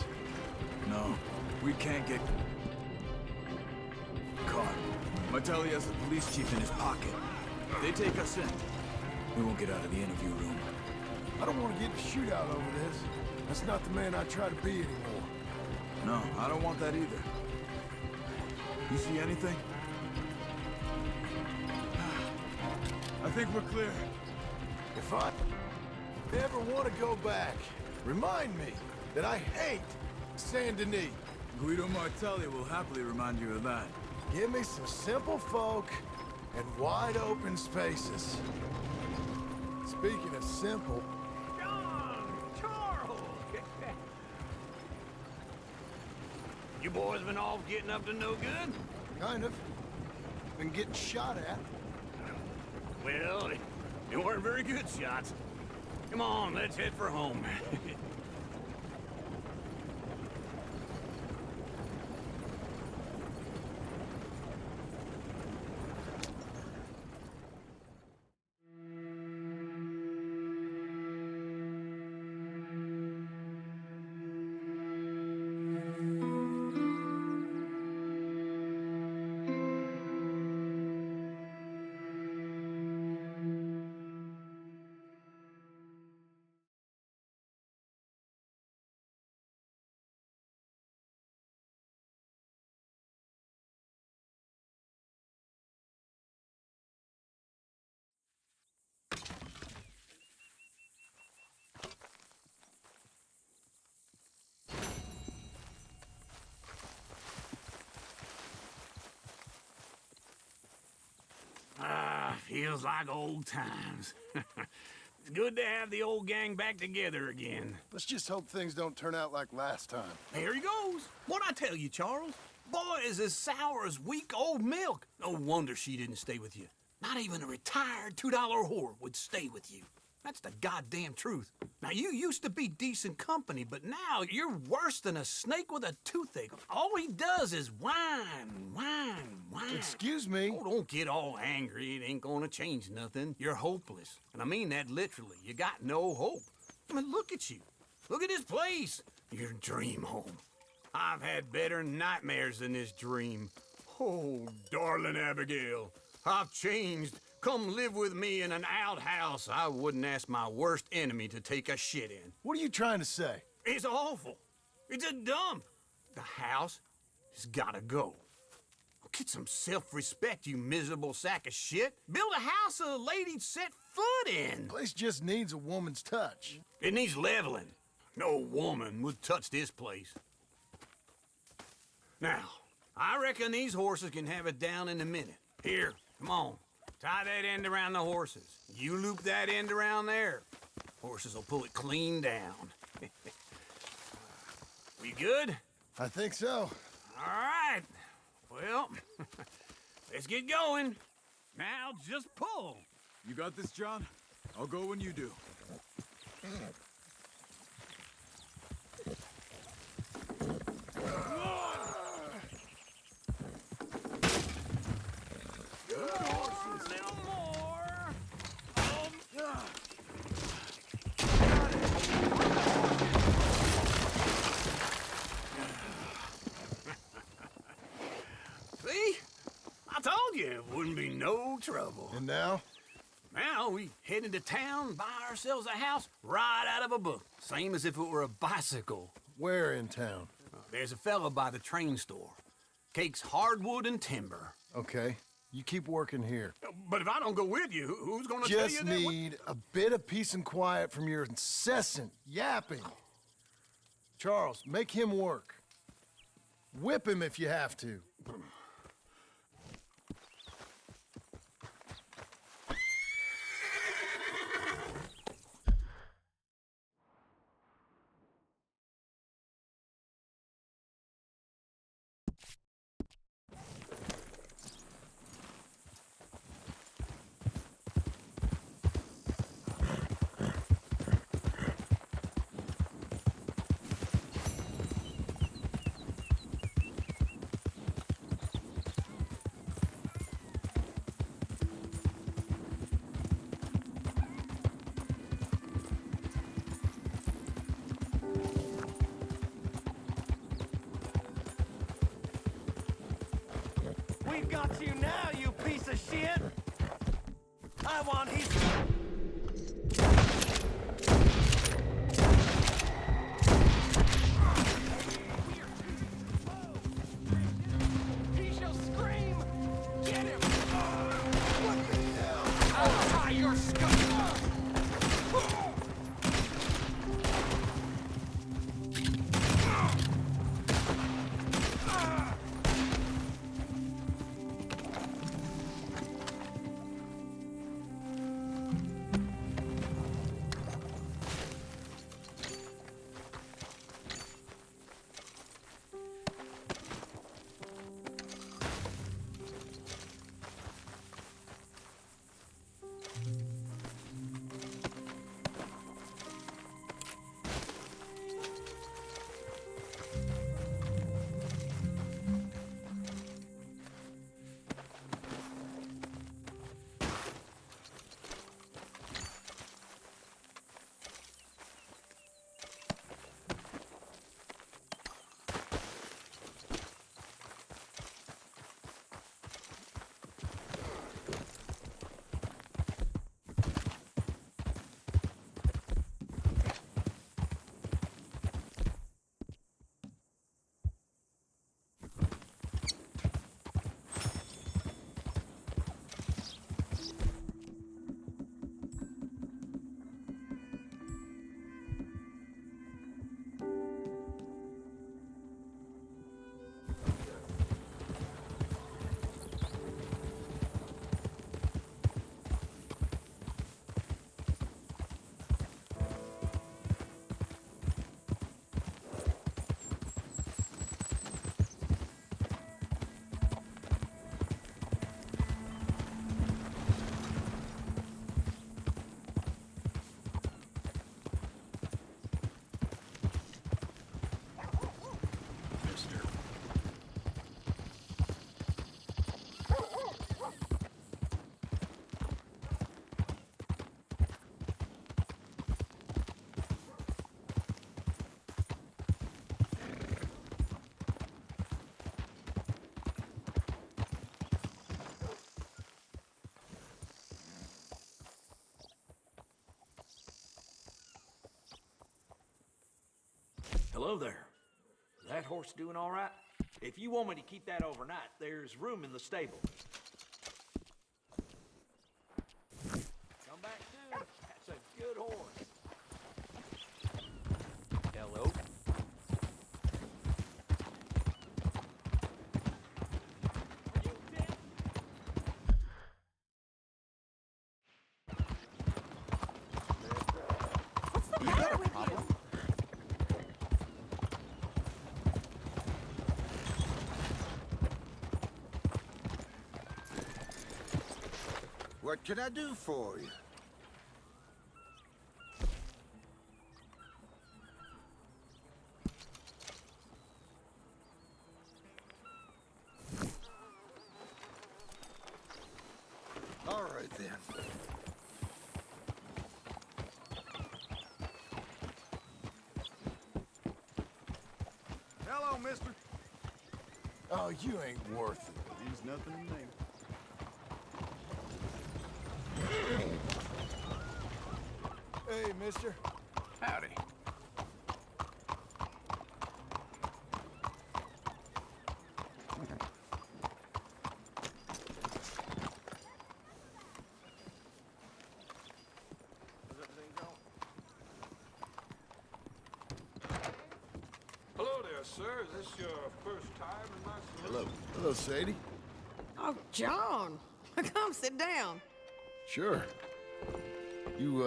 No, we can't get caught. Martelli has the police chief in his pocket. If they take us in, we won't get out of the interview room. I don't want to get in a shootout over this. That's not the man I try to be anymore. No, I don't want that either. You see anything? I think we're clear. If I ever want to go back, remind me that I hate Saint Denis. Guido Martelli will happily remind you of that. Give me some simple folk and wide open spaces. Speaking of simple... John! Charles! You boys been off getting up to no good? Kind of. Been getting shot at. Well, they weren't very good shots. Come on, let's head for home. Feels like old times. It's good to have the old gang back together again. Let's just hope things don't turn out like last time. There he goes. What'd I tell you, Charles? Boy is as sour as weak old milk. No wonder she didn't stay with you. Not even a retired $2 whore would stay with you. That's the goddamn truth. Now, you used to be decent company, but now you're worse than a snake with a toothache. All he does is whine, whine, whine. Excuse me? Oh, don't get all angry. It ain't gonna change nothing. You're hopeless. And I mean that literally. You got no hope. I mean, look at you. Look at this place. Your dream home. I've had better nightmares than this dream. Oh, darling Abigail, I've changed. Come live with me in an outhouse I wouldn't ask my worst enemy to take a shit in. What are you trying to say? It's awful. It's a dump. The house has gotta go. Get some self-respect, you miserable sack of shit. Build a house a lady'd set foot in. Place just needs a woman's touch. It needs leveling. No woman would touch this place. Now, I reckon these horses can have it down in a minute. Here, come on. Tie that end around the horses. You loop that end around there. Horses will pull it clean down. We good? I think so. All right. Well, let's get going. Now just pull. You got this, John? I'll go when you do. See? I told you it wouldn't be no trouble. And now? Now we head into town, buy ourselves a house right out of a book. Same as if it were a bicycle. Where in town? There's a fella by the train store. Cakes hardwood and timber. Okay. You keep working here. But if I don't go with you, who's gonna tell you Just that? need a bit of peace and quiet from your incessant yapping. Charles, make him work. Whip him if you have to. We've got you now, you piece of shit! I want his... He shall scream! Get him! What the hell? I'll tie your skull! Hello there. Is that horse doing all right? If you want me to keep that overnight, there's room in the stable. Come back soon. That's a good horse. Hello? What's the matter with you? What can I do for you? All right, then. Hello, mister. Oh, you ain't worth it. He's nothing to me. Hey, mister. Howdy. Hello there, sir. Is this your first time in my saloon? Hello. Hello, Sadie. Oh, John. Come sit down. Sure. You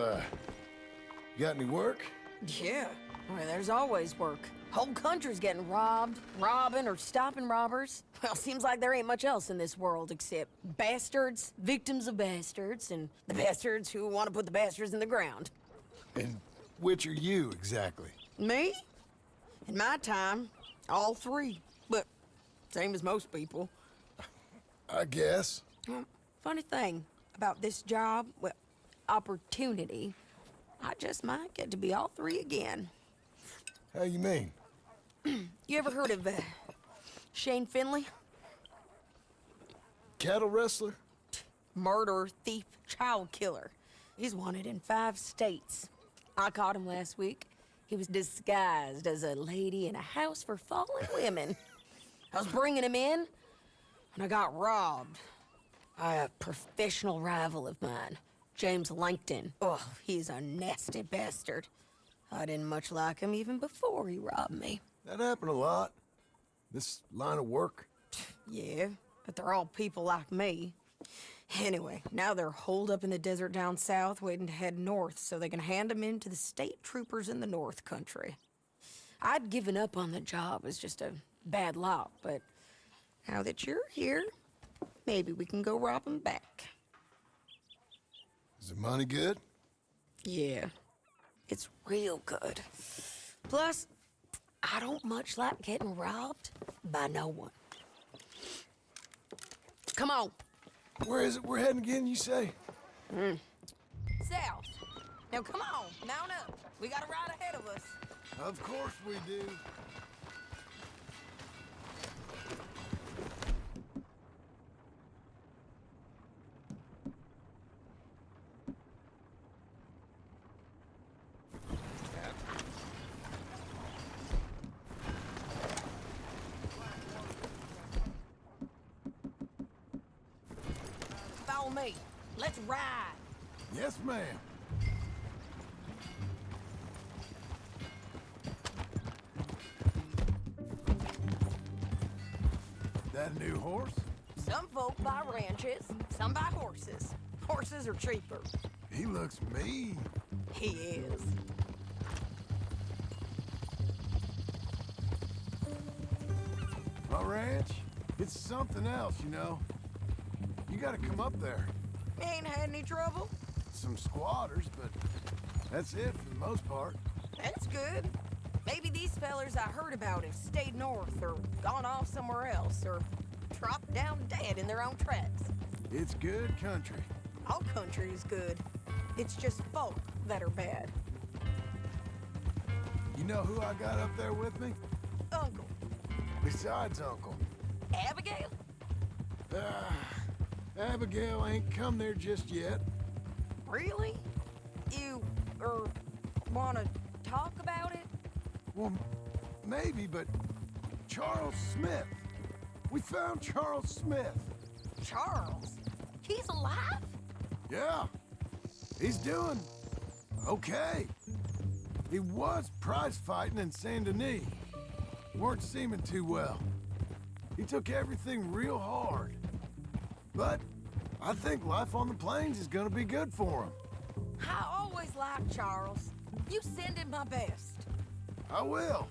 got any work? Yeah. Well, there's always work. Whole country's getting robbed, robbing, or stopping robbers. Well, seems like there ain't much else in this world except bastards, victims of bastards, and the bastards who want to put the bastards in the ground. And which are you, exactly? Me? In my time, all three. But same as most people. I guess. Well, funny thing about this job, well, opportunity, I just might get to be all three again. How you mean? You ever heard of Shane Finley? Cattle wrestler? Murderer, thief, child killer. He's wanted in 5 states. I caught him last week. He was disguised as a lady in a house for fallen women. I was bringing him in, and I got robbed by a professional rival of mine, James Langton. Oh, he's a nasty bastard. I didn't much like him even before he robbed me. That happened a lot. This line of work. Yeah, but they're all people like me. Anyway, now they're holed up in the desert down south, waiting to head north so they can hand them in to the state troopers in the north country. I'd given up on the job as just a bad lot, but now that you're here, maybe we can go rob them back. Is the money good? Yeah, it's real good. Plus, I don't much like getting robbed by no one. Come on. Where is it we're heading again, you say? South. Now come on, mount up. We got a ride ahead of us. Of course we do. Follow me. Let's ride. Yes, ma'am. That a new horse? Some folk buy ranches, some buy horses. Horses are cheaper. He looks mean. He is. My ranch, it's something else, you know. You gotta come up there. Ain't had any trouble? Some squatters, but that's it for the most part. That's good. Maybe these fellers I heard about have stayed north or gone off somewhere else or dropped down dead in their own tracks. It's good country. All country is good. It's just folk that are bad. You know who I got up there with me? Uncle. Besides Uncle. Abigail? Abigail ain't come there just yet. Really? You, wanna talk about it? Well, maybe, but Charles Smith. We found Charles Smith. Charles? He's alive? Yeah. He's doing okay. He was prize fighting in Saint Denis. Weren't seeming too well. He took everything real hard. But I think life on the plains is gonna be good for him. I always liked Charles. You send him my best. I will.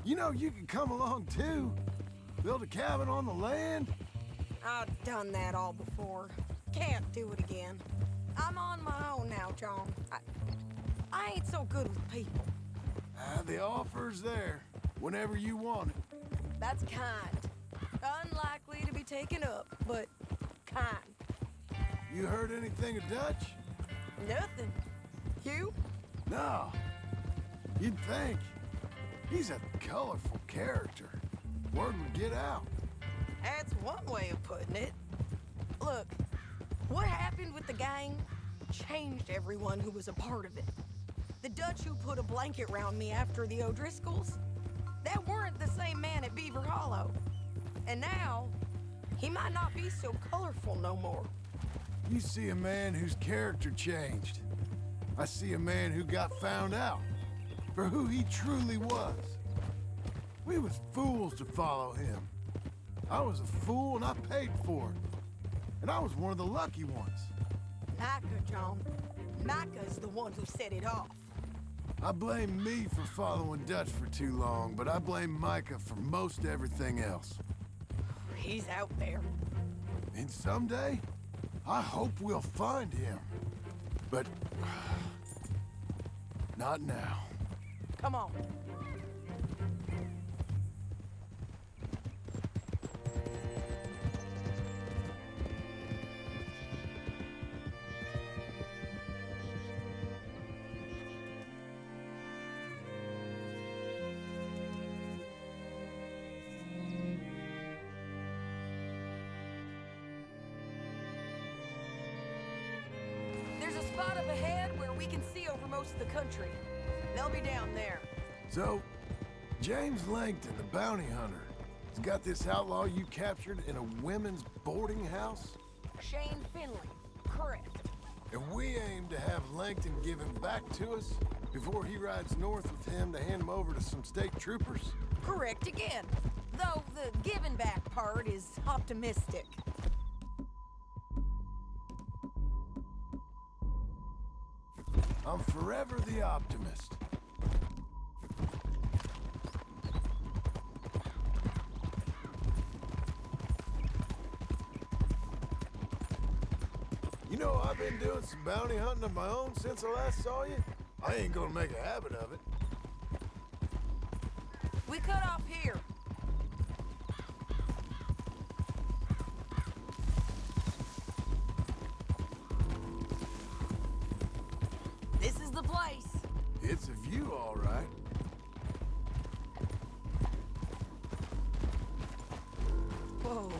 You know, you can come along too. Build a cabin on the land. I've done that all before. Can't do it again. I'm on my own now, John. I ain't so good with people. The offer's there, whenever you want it. That's kind. Unlikely to be taken up, but kind. You heard anything of Dutch? Nothing. You? No. You'd think. He's a colorful character. Word would get out. That's one way of putting it. Look, what happened with the gang changed everyone who was a part of it. The Dutch who put a blanket round me after the O'Driscolls, that weren't the same man at Beaver Hollow. And now, he might not be so colorful no more. You see a man whose character changed. I see a man who got found out for who he truly was. We was fools to follow him. I was a fool and I paid for it. And I was one of the lucky ones. Micah, John. Micah's the one who set it off. I blame me for following Dutch for too long, but I blame Micah for most everything else. He's out there. And someday, I hope we'll find him. But not now. Come on. There's a spot up ahead where we can see over most of the country. They'll be down there. So, James Langton, the bounty hunter, has got this outlaw you captured in a women's boarding house? Shane Finley. Correct. And we aim to have Langton give him back to us before he rides north with him to hand him over to some state troopers? Correct again. Though the giving back part is optimistic. I'm forever the optimist. You know, I've been doing some bounty hunting of my own since I last saw you. I ain't gonna make a habit of it. We cut off here. This is the place. It's a view, all right. Whoa.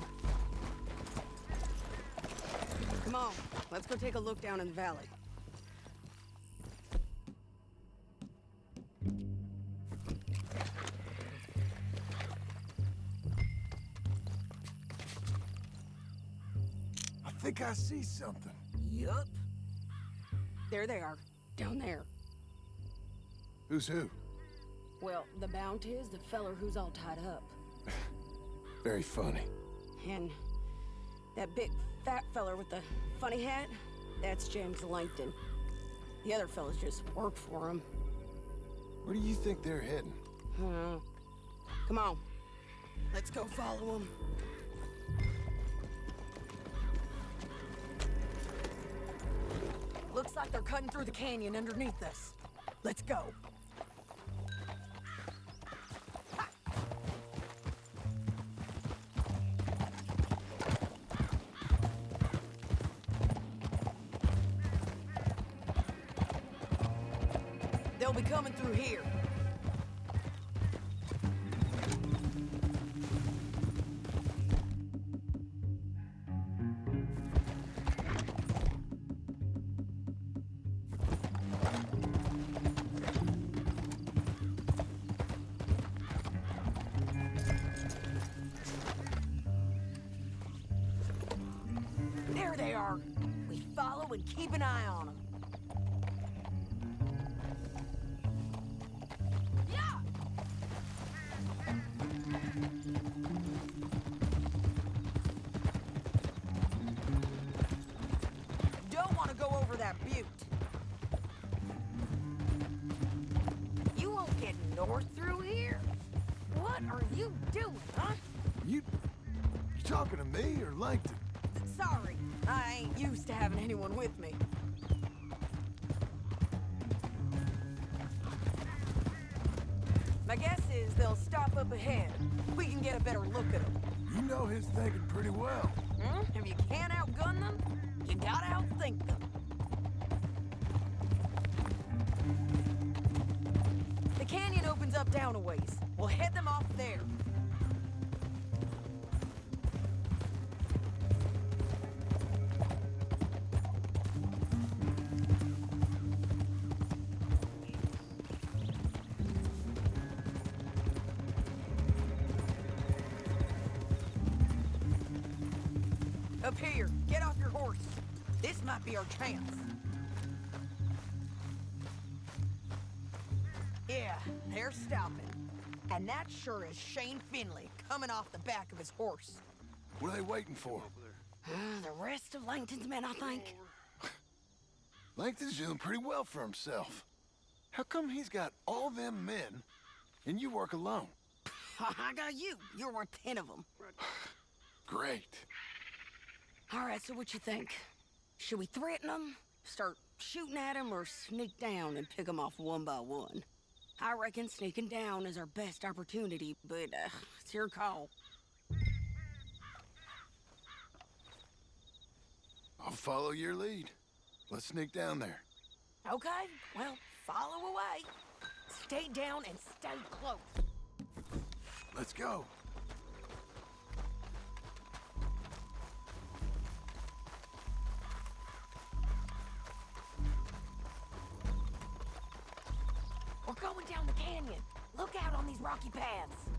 Come on, let's go take a look down in the valley. I think I see something. Yup. There they are, down there. Who's who? Well, the Bounty is the feller who's all tied up. Very funny. And that big fat feller with the funny hat, that's James Langton. The other fellas just work for him. Where do you think they're heading? Come on. Let's go follow them. Looks like they're cutting through the canyon underneath us. Let's go. They'll be coming through here. and keep an eye on them. Yeah! Don't want to go over that butte. You won't get north through here? What are you doing, huh? You talking to me or Langton? Sorry, I ain't used to having anyone with me. My guess is they'll stop up ahead. We can get a better look at them. You know his thinking pretty well. If you can't outgun them, you gotta outthink them. The canyon opens up down a ways. We'll head them off there. Up here, get off your horse. This might be our chance. Yeah, they're stopping. And that sure is Shane Finley coming off the back of his horse. What are they waiting for? The rest of Langton's men, I think. Langton's doing pretty well for himself. How come he's got all them men and you work alone? I got you. You're worth 10 of them. Great. All right, so what you think? Should we threaten them, start shooting at them, or sneak down and pick them off one by one? I reckon sneaking down is our best opportunity, but it's your call. I'll follow your lead. Let's sneak down there. Okay, well, follow away. Stay down and stay close. Let's go. We're going down the canyon. Look out on these rocky paths.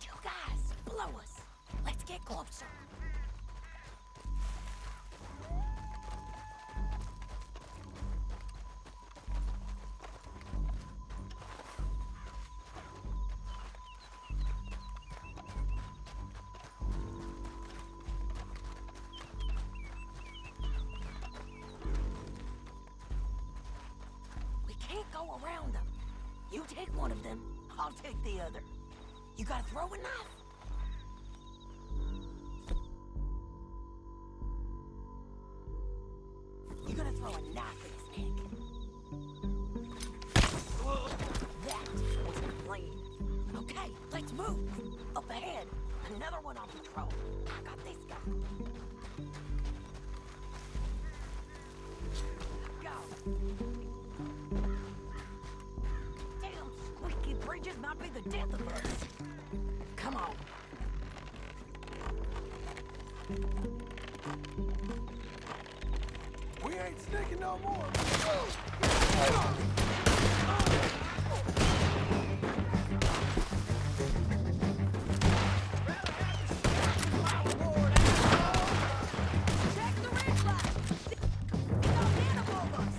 Two guys below us. Let's get closer. Go around them. You take one of them, I'll take the other. You gotta throw a knife. You're gonna throw a knife in his neck. That was the plan. Okay, let's move. Up ahead, another one on patrol. I got this guy. Go. Bridges might be the death of us. Come on. We ain't sneaking no more. Check the red light. They got men above us.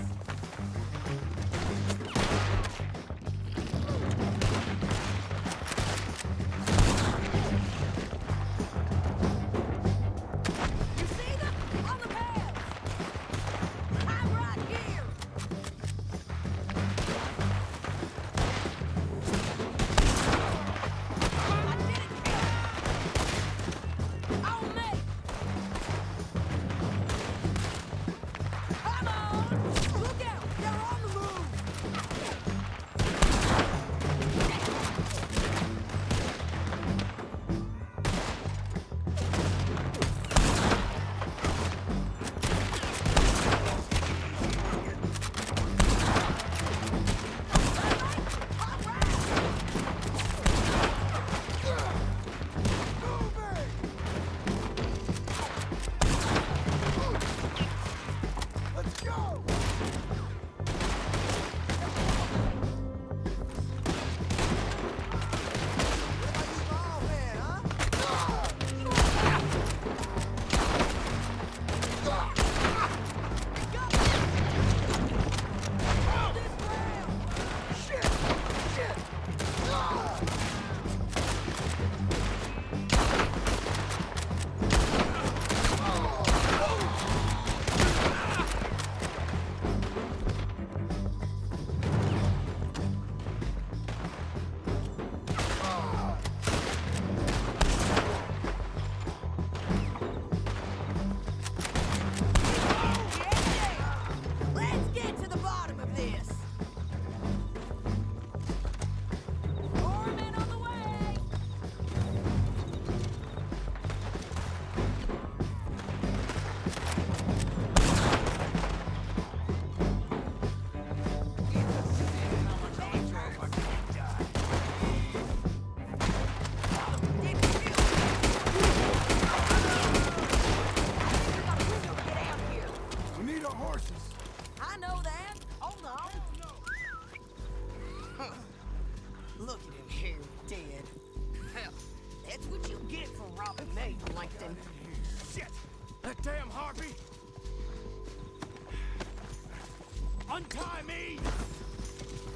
Untie me!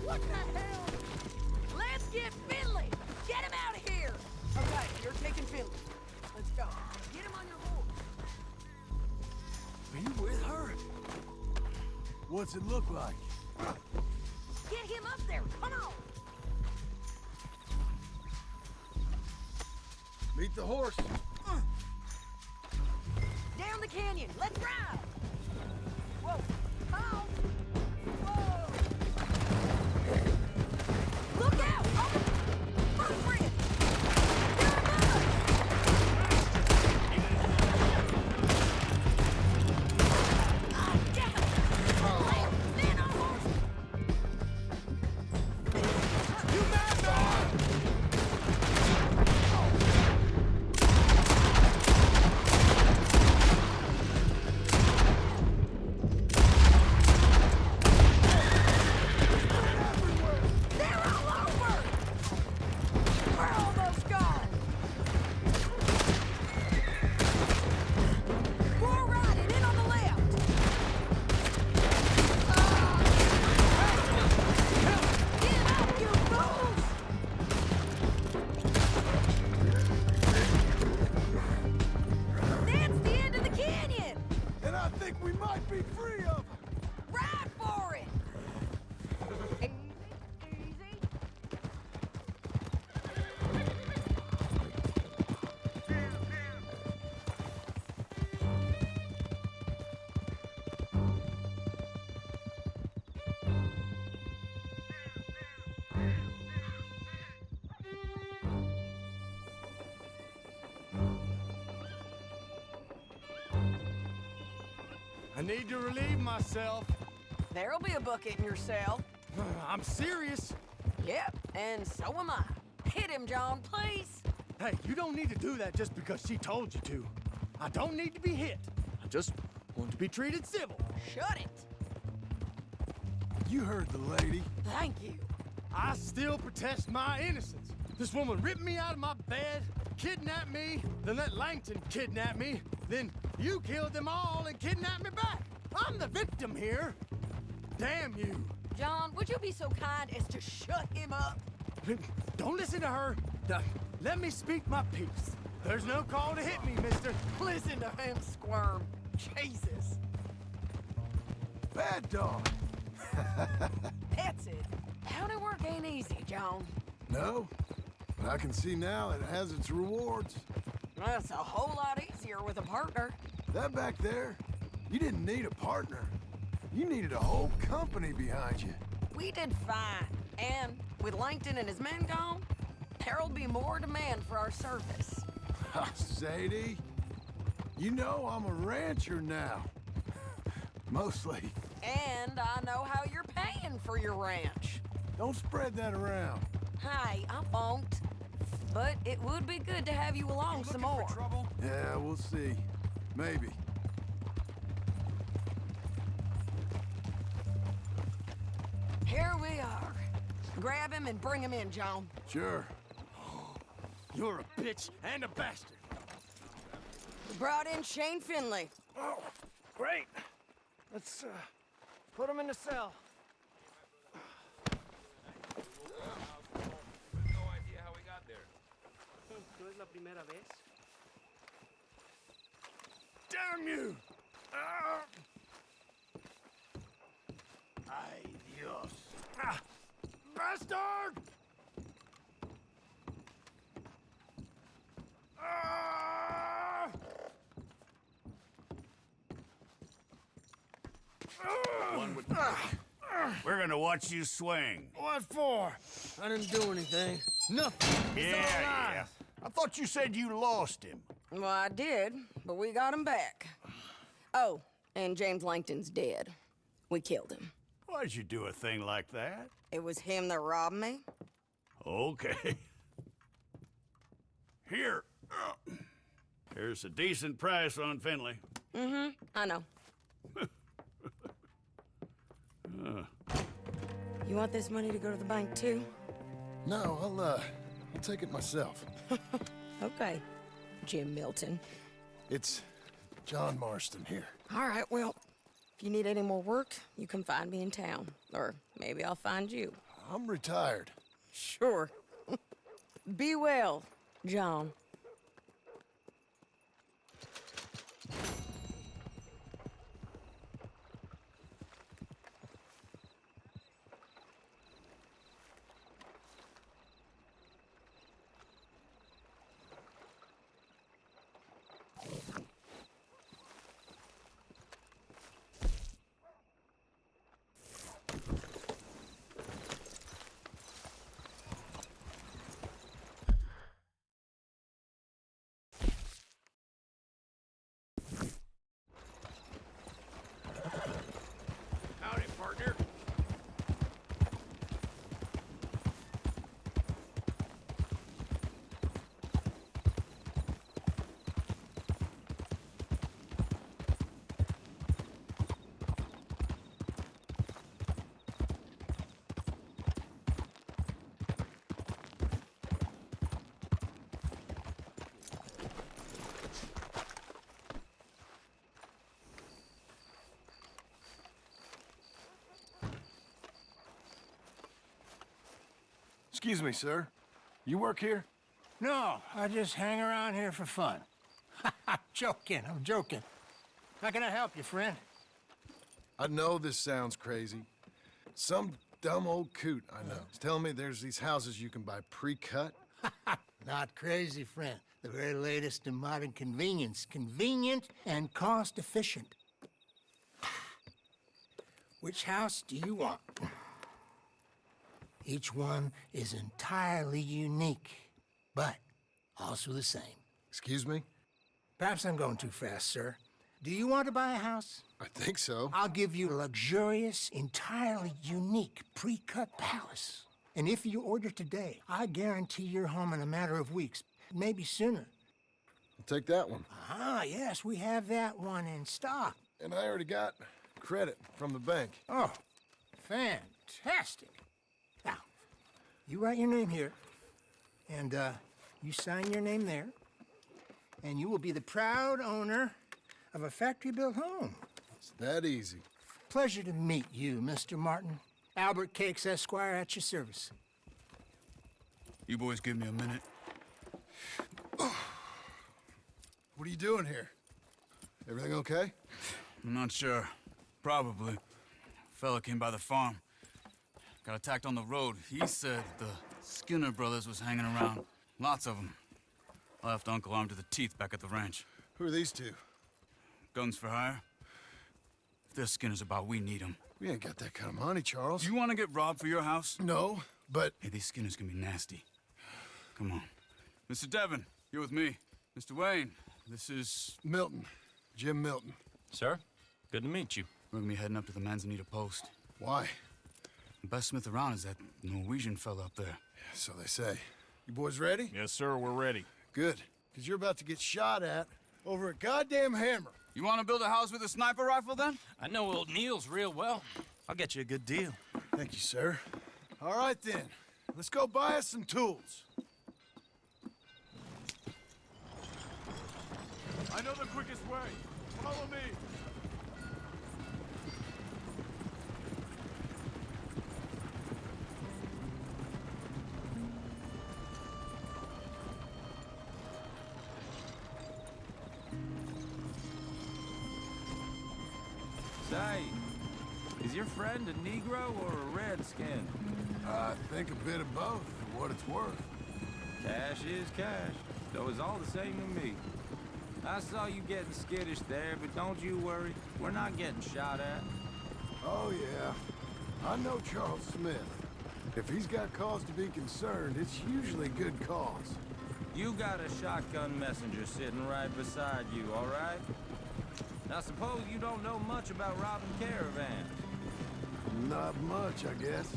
What the hell? Let's get Finley! Get him out of here! Okay, you're taking Finley. Let's go. Get him on your horse. Are you with her? What's it look like? Get him up there. Come on. Meet the horse. Down the canyon. Let's ride. Whoa. Come on. Whoa. Look out. Oh. First ridge. I need to relieve myself. There'll be a bucket in your cell. I'm serious. Yep, and so am I. Hit him, John, please. Hey, you don't need to do that just because she told you to. I don't need to be hit. I just want to be treated civil. Shut it. You heard the lady. Thank you. I still protest my innocence. This woman ripped me out of my bed, kidnapped me, then let Langton kidnap me, then you killed them all and kidnapped me back. I'm the victim here. Damn you. John, would you be so kind as to shut him up? Don't listen to her. Let me speak my piece. There's no call to hit me, mister. Listen to him squirm. Jesus. Bad dog. That's it. County work ain't easy, John. No, but I can see now it has its rewards. That's a whole lot easier with a partner. That back there, you didn't need a partner. You needed a whole company behind you. We did fine. And with Langton and his men gone, there'll be more demand for our service. Sadie, you know I'm a rancher now. Mostly. And I know how you're paying for your ranch. Don't spread that around. Hey, I won't. But it would be good to have you along some more. Yeah, we'll see. Maybe. Here we are. Grab him and bring him in, John. Sure. You're a bitch and a bastard. We brought in Shane Finley. Oh, great. Let's put him in the cell. No idea how we got there. No es la primera vez. Damn you! Ay, Dios. Bastard! One with We're gonna watch you swing. What for? I didn't do anything. Nothing. It's all Yeah. lies. I thought you said you lost him. Well, I did, but we got him back. Oh, and James Langton's dead. We killed him. Why'd you do a thing like that? It was him that robbed me. Okay. Here. Here's a decent price on Finley. Mm-hmm, I know. You want this money to go to the bank, too? No, I'll take it myself. Okay, Jim Milton. It's John Marston here. All right, well, If you need any more work, you can find me in town. Or maybe I'll find you. I'm retired. Sure. Be well, John. Howdy, partner. Excuse me, sir. You work here? No, I just hang around here for fun. I'm joking. How can I help you, friend? I know this sounds crazy. Some dumb old coot I know is telling me there's these houses you can buy pre-cut. Not crazy, friend. The very latest in modern convenience. Convenient and cost-efficient. Which house do you want? Each one is entirely unique, but also the same. Excuse me? Perhaps I'm going too fast, sir. Do you want to buy a house? I think so. I'll give you a luxurious, entirely unique pre-cut palace. And if you order today, I guarantee you're home in a matter of weeks, maybe sooner. I'll take that one. Ah, yes, we have that one in stock. And I already got credit from the bank. Oh, fantastic. Now, you write your name here, and you sign your name there, and you will be the proud owner of a factory-built home. It's that easy. Pleasure to meet you, Mr. Martin. Albert Cakes, Esquire, at your service. You boys give me a minute. What are you doing here? Everything okay? I'm not sure. Probably. Fella came by the farm. Got attacked on the road. He said the Skinner brothers was hanging around. Lots of them. I left Uncle armed to the teeth back at the ranch. Who are these two? Guns for hire. If there's Skinner's about, we need them. We ain't got that kind of money, Charles. You want to get robbed for your house? No, but... Hey, these Skinners can be nasty. Come on. Mr. Devon, you're with me. Mr. Wayne, this is... Milton. Jim Milton. Sir, good to meet you. We're gonna be heading up to the Manzanita post. Why? The best smith around is that Norwegian fella up there. So they say. You boys ready? Yes, sir, we're ready. Good, because you're about to get shot at over a goddamn hammer. You want to build a house with a sniper rifle, then? I know old Neil's real well. I'll get you a good deal. Thank you, sir. All right, then. Let's go buy us some tools. I know the quickest way. Follow me. Say, is your friend a Negro or a Redskin? I think a bit of both, for what it's worth. Cash is cash, so it's all the same to me. I saw you getting skittish there, but don't you worry. We're not getting shot at. Oh, yeah. I know Charles Smith. If he's got cause to be concerned, it's usually good cause. You got a shotgun messenger sitting right beside you, all right? Now, suppose you don't know much about robbing caravans. Not much, I guess.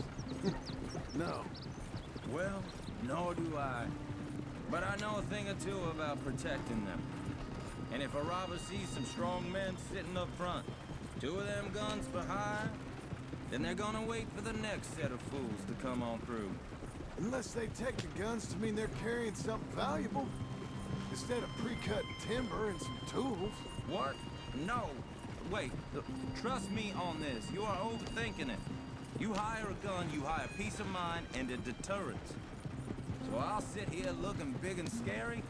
No. Well, nor do I. But I know a thing or two about protecting them. And if a robber sees some strong men sitting up front, 2 of them guns for hire, then they're gonna wait for the next set of fools to come on through. Unless they take the guns to mean they're carrying something valuable. Instead of pre-cut timber and some tools. What? No. wait. Trust me on this. You are overthinking it. You hire a gun, you hire peace of mind and a deterrence. So I'll sit here looking big and scary,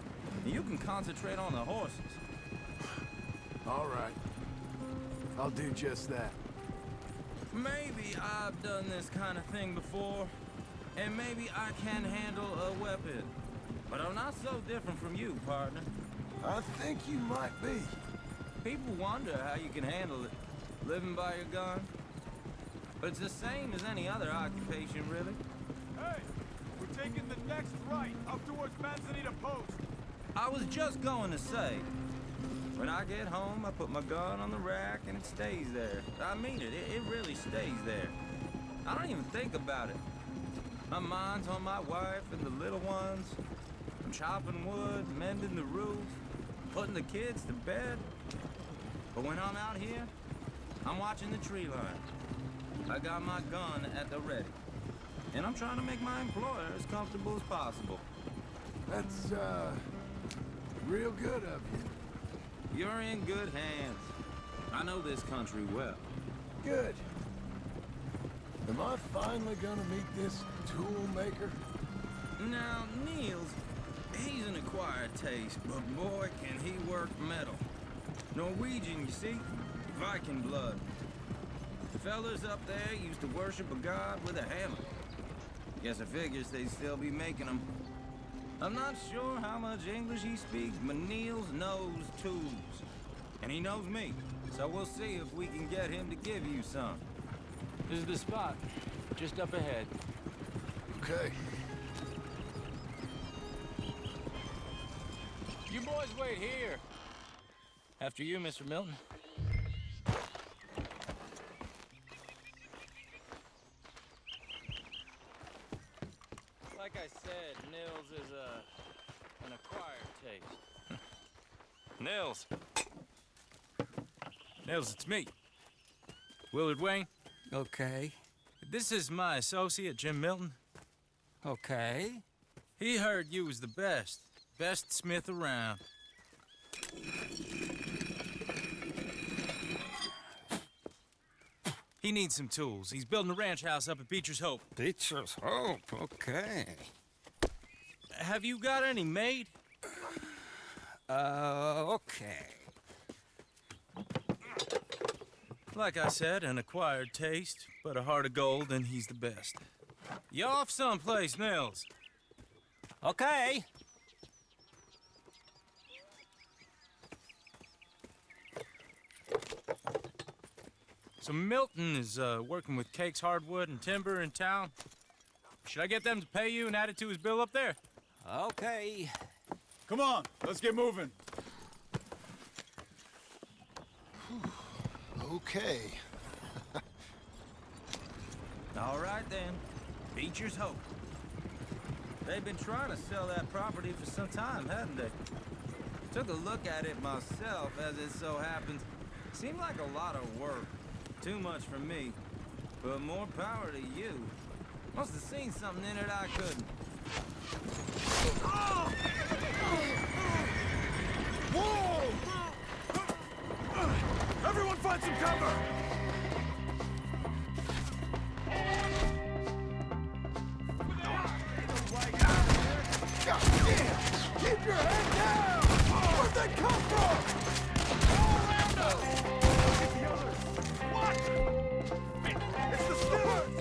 and you can concentrate on the horses. All right. I'll do just that. Maybe I've done this kind of thing before, and maybe I can handle a weapon. But I'm not so different from you, partner. I think you might be. People wonder how you can handle it, living by your gun. But it's the same as any other occupation, really. Hey, we're taking the next right, up towards Manzanita Post. I was just going to say, when I get home, I put my gun on the rack and it stays there. I mean it, it really stays there. I don't even think about it. My mind's on my wife and the little ones. I'm chopping wood, mending the roof, putting the kids to bed. But when I'm out here, I'm watching the tree line. I got my gun at the ready. And I'm trying to make my employer as comfortable as possible. That's, real good of you. You're in good hands. I know this country well. Good. Am I finally gonna meet this tool maker? Now, Niels, he's an acquired taste, but boy, can he work metal. Norwegian, you see? Viking blood. The fellas up there used to worship a god with a hammer. Guess I figures they'd still be making them. I'm not sure how much English he speaks, but Niels knows tools. And he knows me, so we'll see if we can get him to give you some. This is the spot, just up ahead. Okay. You boys wait here. After you, Mr. Milton. Like I said, Nils is an acquired taste. Nils. Nils, it's me. Willard Wayne. Okay. This is my associate, Jim Milton. Okay. He heard you was the best. Best smith around. He needs some tools. He's building a ranch house up at Beecher's Hope. Beecher's Hope, okay. Have you got any made? Okay. Like I said, an acquired taste, but a heart of gold, and he's the best. You off someplace, Nils? Okay. So Milton is working with Cakes Hardwood and Timber in town. Should I get them to pay you and add it to his bill up there? Okay. Come on, let's get moving. Okay. All right, then. Beecher's Hope. They've been trying to sell that property for some time, haven't they? Took a look at it myself, as it so happens. Seemed like a lot of work. Too much for me. But more power to you. Must have seen something in it I couldn't. Whoa! Everyone find some cover! God damn! Keep your head down! Where'd they come from? All around us! Get the others! Watch! It's the Steelers!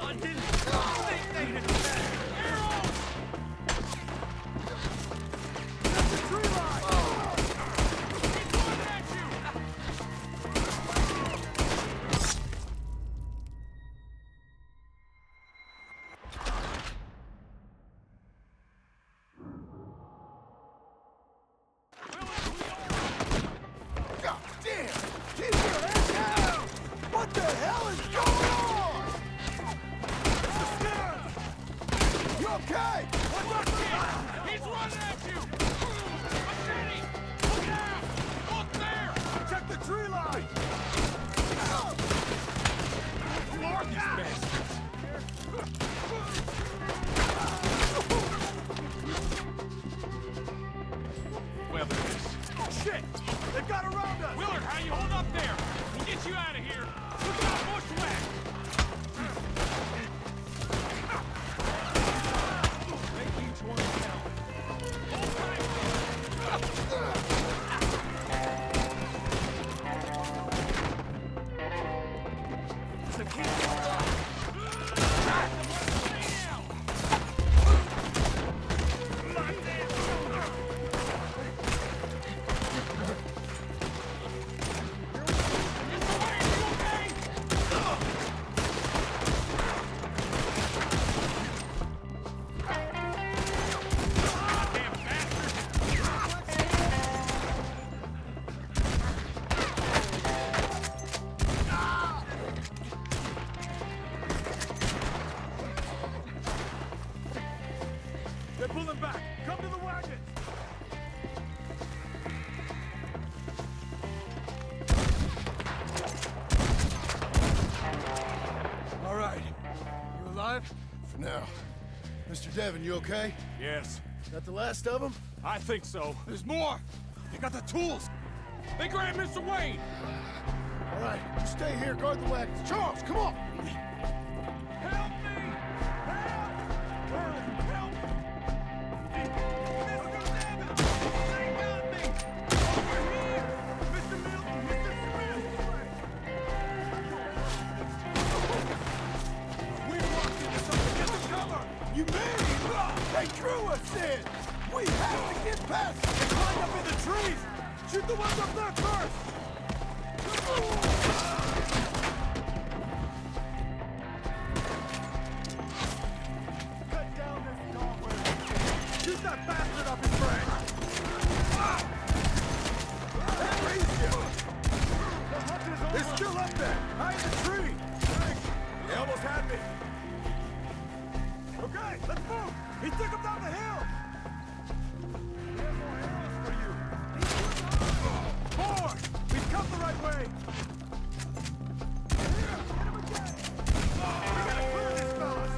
I didn't think they had that! Arrows! That's the tree line! He's coming at you! God damn! Keep your head down! What the hell is going on? You okay? He's running at you! Machete! Look out! Look there! Check the tree line! Who are these bastards? Shit! They've got around us! Willard, how you hold up there? We'll get you out of here! Look out, bushwhack! Make each one count. Hold tight! The kid! They're pulling back! Come to the wagons! All right. You alive? For now. Mr. Devon, you okay? Yes. That the last of them? I think so. There's more! They got the tools! They grabbed Mr. Wayne! All right, you stay here, guard the wagons. Charles, come on! Help me! Help! Help! Mr. Devon! They got me! Over here! Mr. Milton! Mr. Smith! We walked into something! Get the cover! You mean? They drew us in! We have to get past them! They climbed up in the trees! Shoot the ones up there first! Cut down this doorway! Shoot that bastard up his brain! Hey, raise you! The hunter's over! They're still up there! High in the tree! They almost had me! Okay, let's move! He took him down the hill! We have more arrows for you! More! We've come the right way! Here, hit him again! We gotta clear these fellas!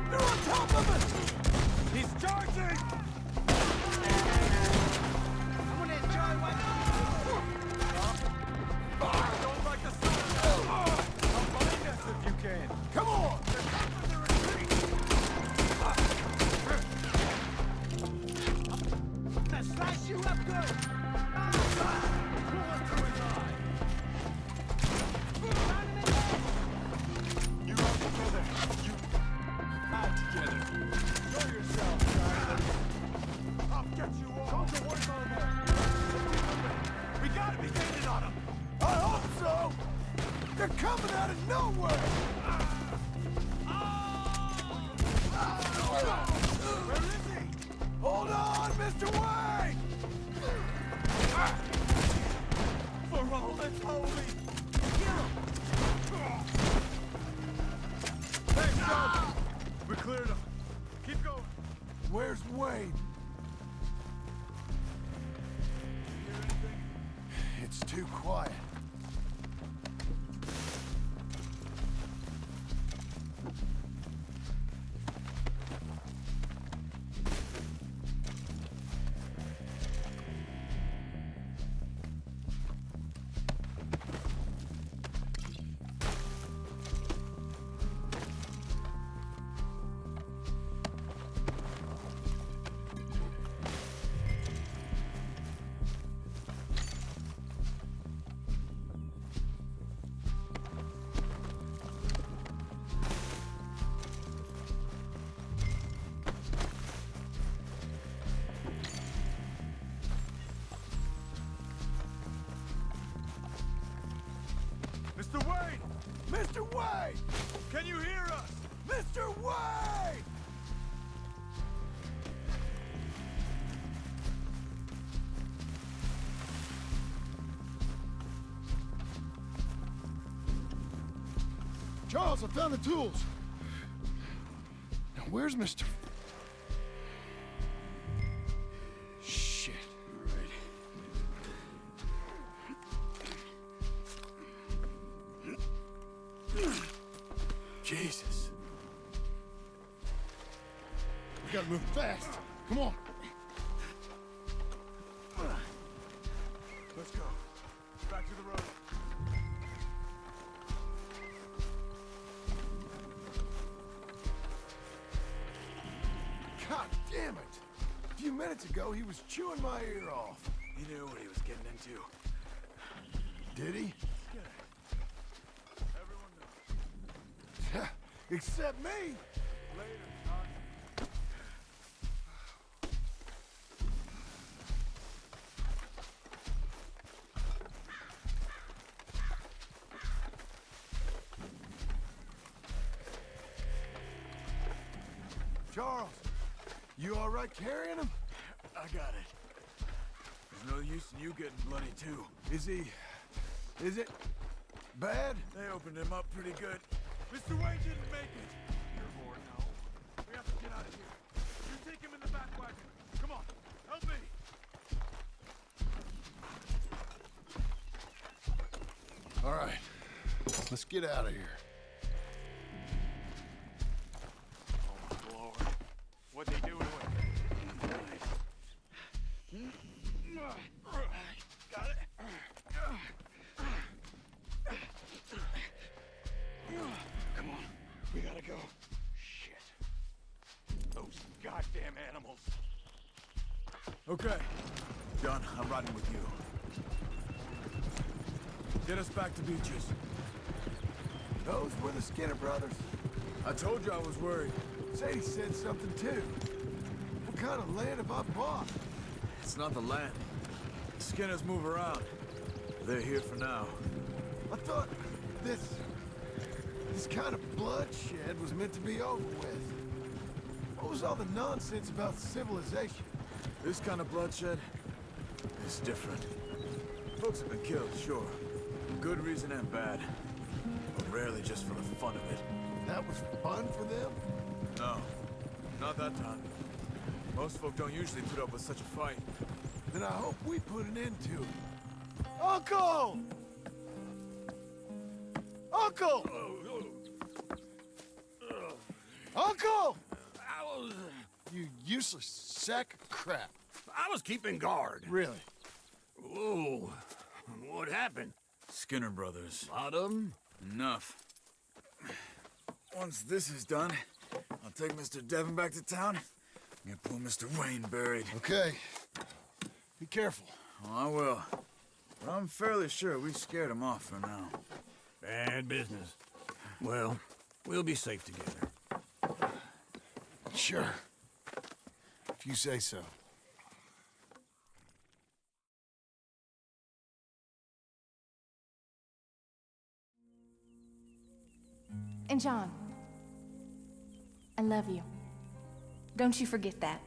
They're on top of us! He's charging! Someone enjoy what? Don't like the sound! Come find us if you can! Come on! They're coming to retreat! Now slice you up good! Bullet through his eye! You run together! You hide together! Show yourself, Silence! I'll get you all! Soldier, what's on there? We gotta be gaining on them! I hope so! They're coming out of nowhere! Where is he? Hold on, Mr. Wayne! For all that's holy! Kill him! Thanks, Joe! We cleared him. Keep going. Where's Wayne? Hear anything? It's too quiet. Mr. Wayne! Mr. Wayne! Can you hear us? Mr. Wayne! Charles, I found the tools. Now, where's Mr. Shit. Jesus. We gotta move fast. Come on. Let's go. Back to the road. God damn it! A few minutes ago, he was chewing my ear off. He knew what he was getting into. Did he? Everyone knows. Except me! Later, son. Charles, you all right carrying him? I got it. There's no use in you getting bloody, too. Is it bad? They opened him up pretty good. Mr. Wayne didn't make it. You're more now. We have to get out of here. You take him in the back wagon. Come on, help me. All right, let's get out of here. Oh, my Lord. What'd they do to him? Got it. Come on, we gotta go. Shit. Those goddamn animals. Okay. John, I'm riding with you. Get us back to Beaches. Those were the Skinner brothers. I told you I was worried. Sadie said something too. What kind of land have I bought? It's not the land. The Skinners move around. They're here for now. I thought this kind of bloodshed was meant to be over with. What was all the nonsense about civilization? This kind of bloodshed is different. Folks have been killed, sure. For good reason and bad. But rarely just for the fun of it. That was fun for them? No, not that time. Most folk don't usually put up with such a fight. Then I hope we put an end to it. Uncle! Uncle! Uncle! You useless sack of crap. I was keeping guard. Really? Whoa. What happened? Skinner brothers. Lot of them? Enough. Once this is done, I'll take Mr. Devon back to town and get poor Mr. Wayne buried. Okay. Be careful. Oh, I will. But I'm fairly sure we scared him off for now. Bad business. Well, we'll be safe together. Sure. If you say so. And John, I love you. Don't you forget that.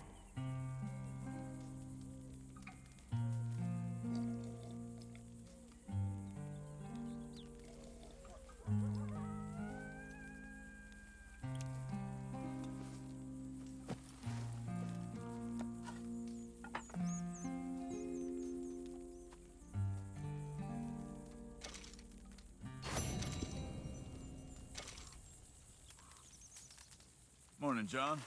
Morning, John.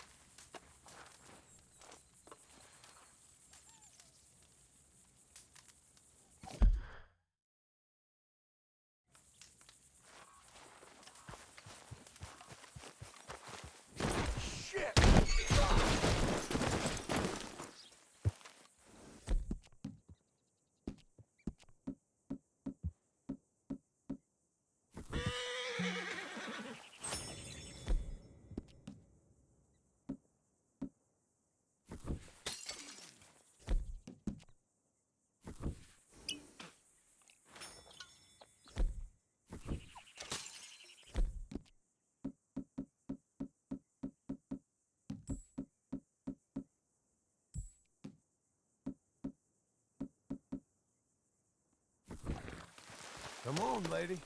Come on, lady.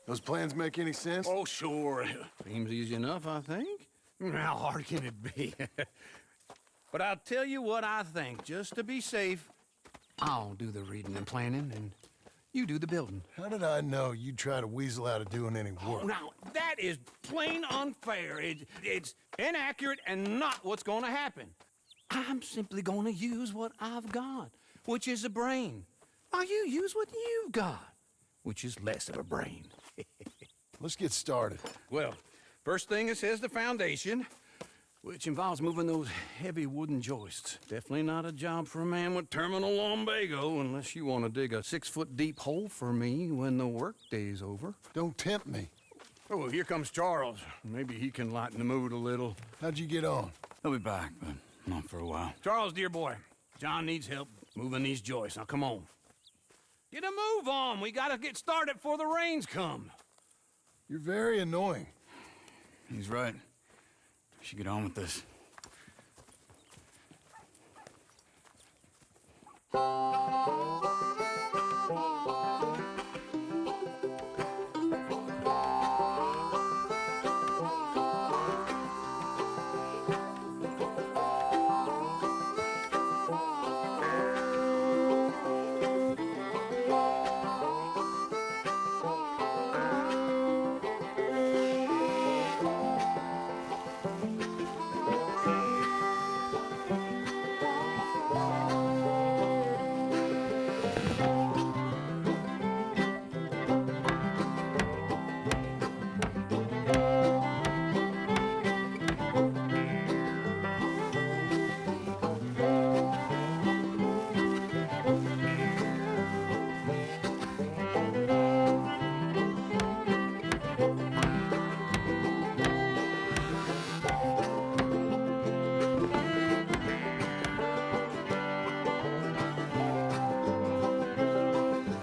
Those plans make any sense? Oh, sure. Seems easy enough, I think. How hard can it be? But I'll tell you what I think, just to be safe. I'll do the reading and planning, and you do the building. How did I know you'd try to weasel out of doing any work? Now, that is plain unfair. It's inaccurate and not what's going to happen. I'm simply going to use what I've got, which is a brain. While you use what you've got, which is less of a brain. Let's get started. Well, first thing it says the foundation, which involves moving those heavy wooden joists. Definitely not a job for a man with terminal lumbago unless you want to dig a 6-foot deep hole for me when the workday's over. Don't tempt me. Oh, here comes Charles. Maybe he can lighten the mood a little. How'd you get on? He'll be back, but not for a while. Charles, dear boy, John needs help moving these joists. Now, come on. Get a move on. We gotta get started before the rains come. You're very annoying. He's right. We should get on with this.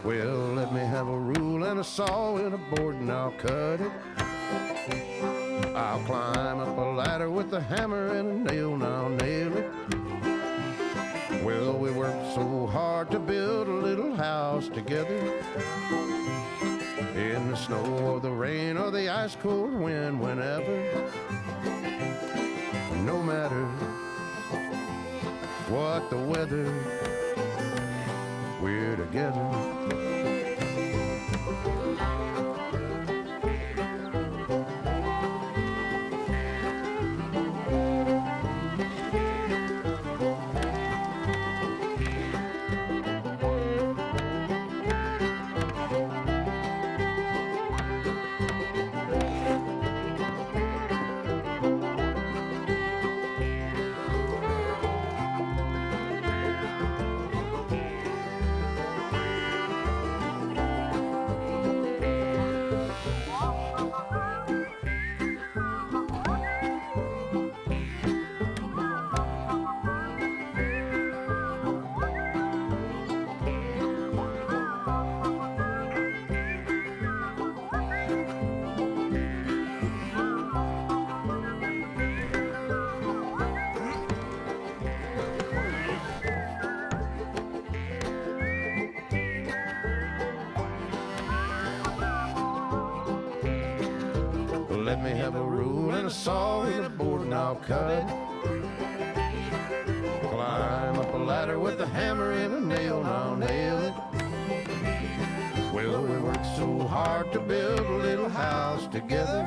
Well, let me have a rule and a saw and a board and I'll cut it. I'll climb up a ladder with a hammer and a nail and I'll nail it. Well, we worked so hard to build a little house together. In the snow or the rain or the ice cold wind, whenever. No matter what the weather, we're together. Let me have a rule and a saw and a board and I'll cut. Climb up a ladder with a hammer and a nail and I'll nail it. Well, we worked so hard to build a little house together.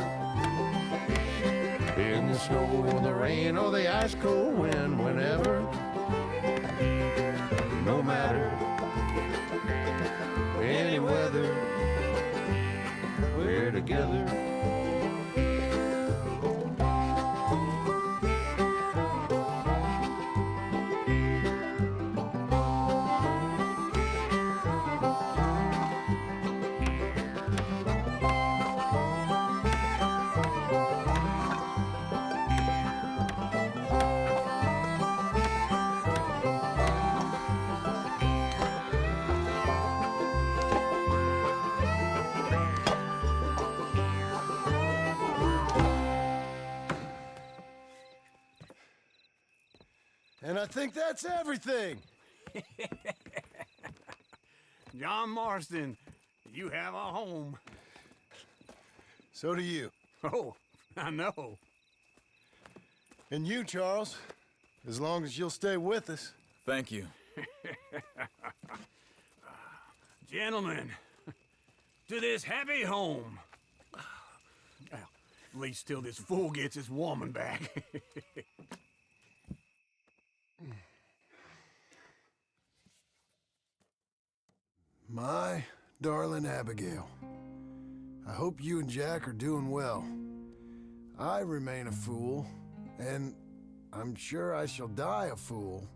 In the snow or the rain or the ice cold wind, whenever. No matter any weather, we're together. And I think that's everything. John Marston, you have a home. So do you. Oh, I know. And you, Charles, as long as you'll stay with us. Thank you. Gentlemen, to this happy home. Well, at least till this fool gets his woman back. My darling Abigail, I hope you and Jack are doing well. I remain a fool, and I'm sure I shall die a fool.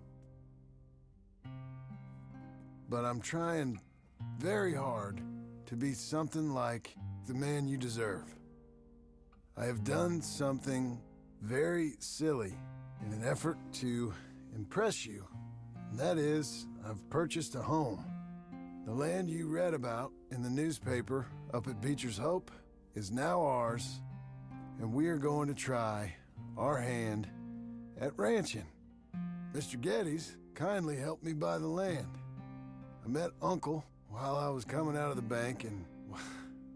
But I'm trying very hard to be something like the man you deserve. I have done something very silly in an effort to impress you. And that is, I've purchased a home. The land you read about in the newspaper up at Beecher's Hope is now ours, and we are going to try our hand at ranching. Mr. Geddes kindly helped me buy the land. I met Uncle while I was coming out of the bank, and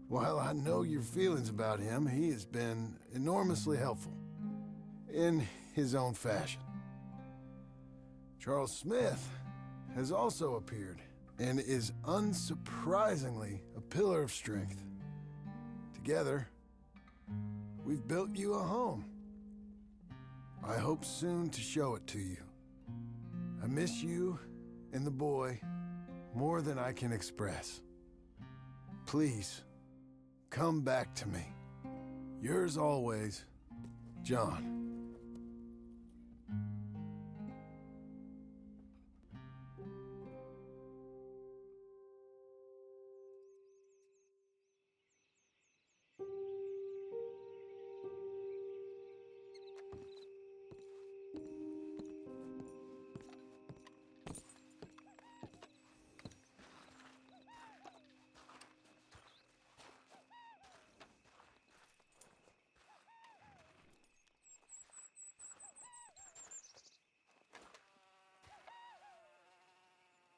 while I know your feelings about him, he has been enormously helpful in his own fashion. Charles Smith has also appeared and is unsurprisingly a pillar of strength. Together, we've built you a home. I hope soon to show it to you. I miss you and the boy more than I can express. Please, come back to me. Yours always, John.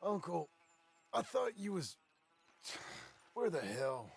Uncle, I thought you was... Where the hell?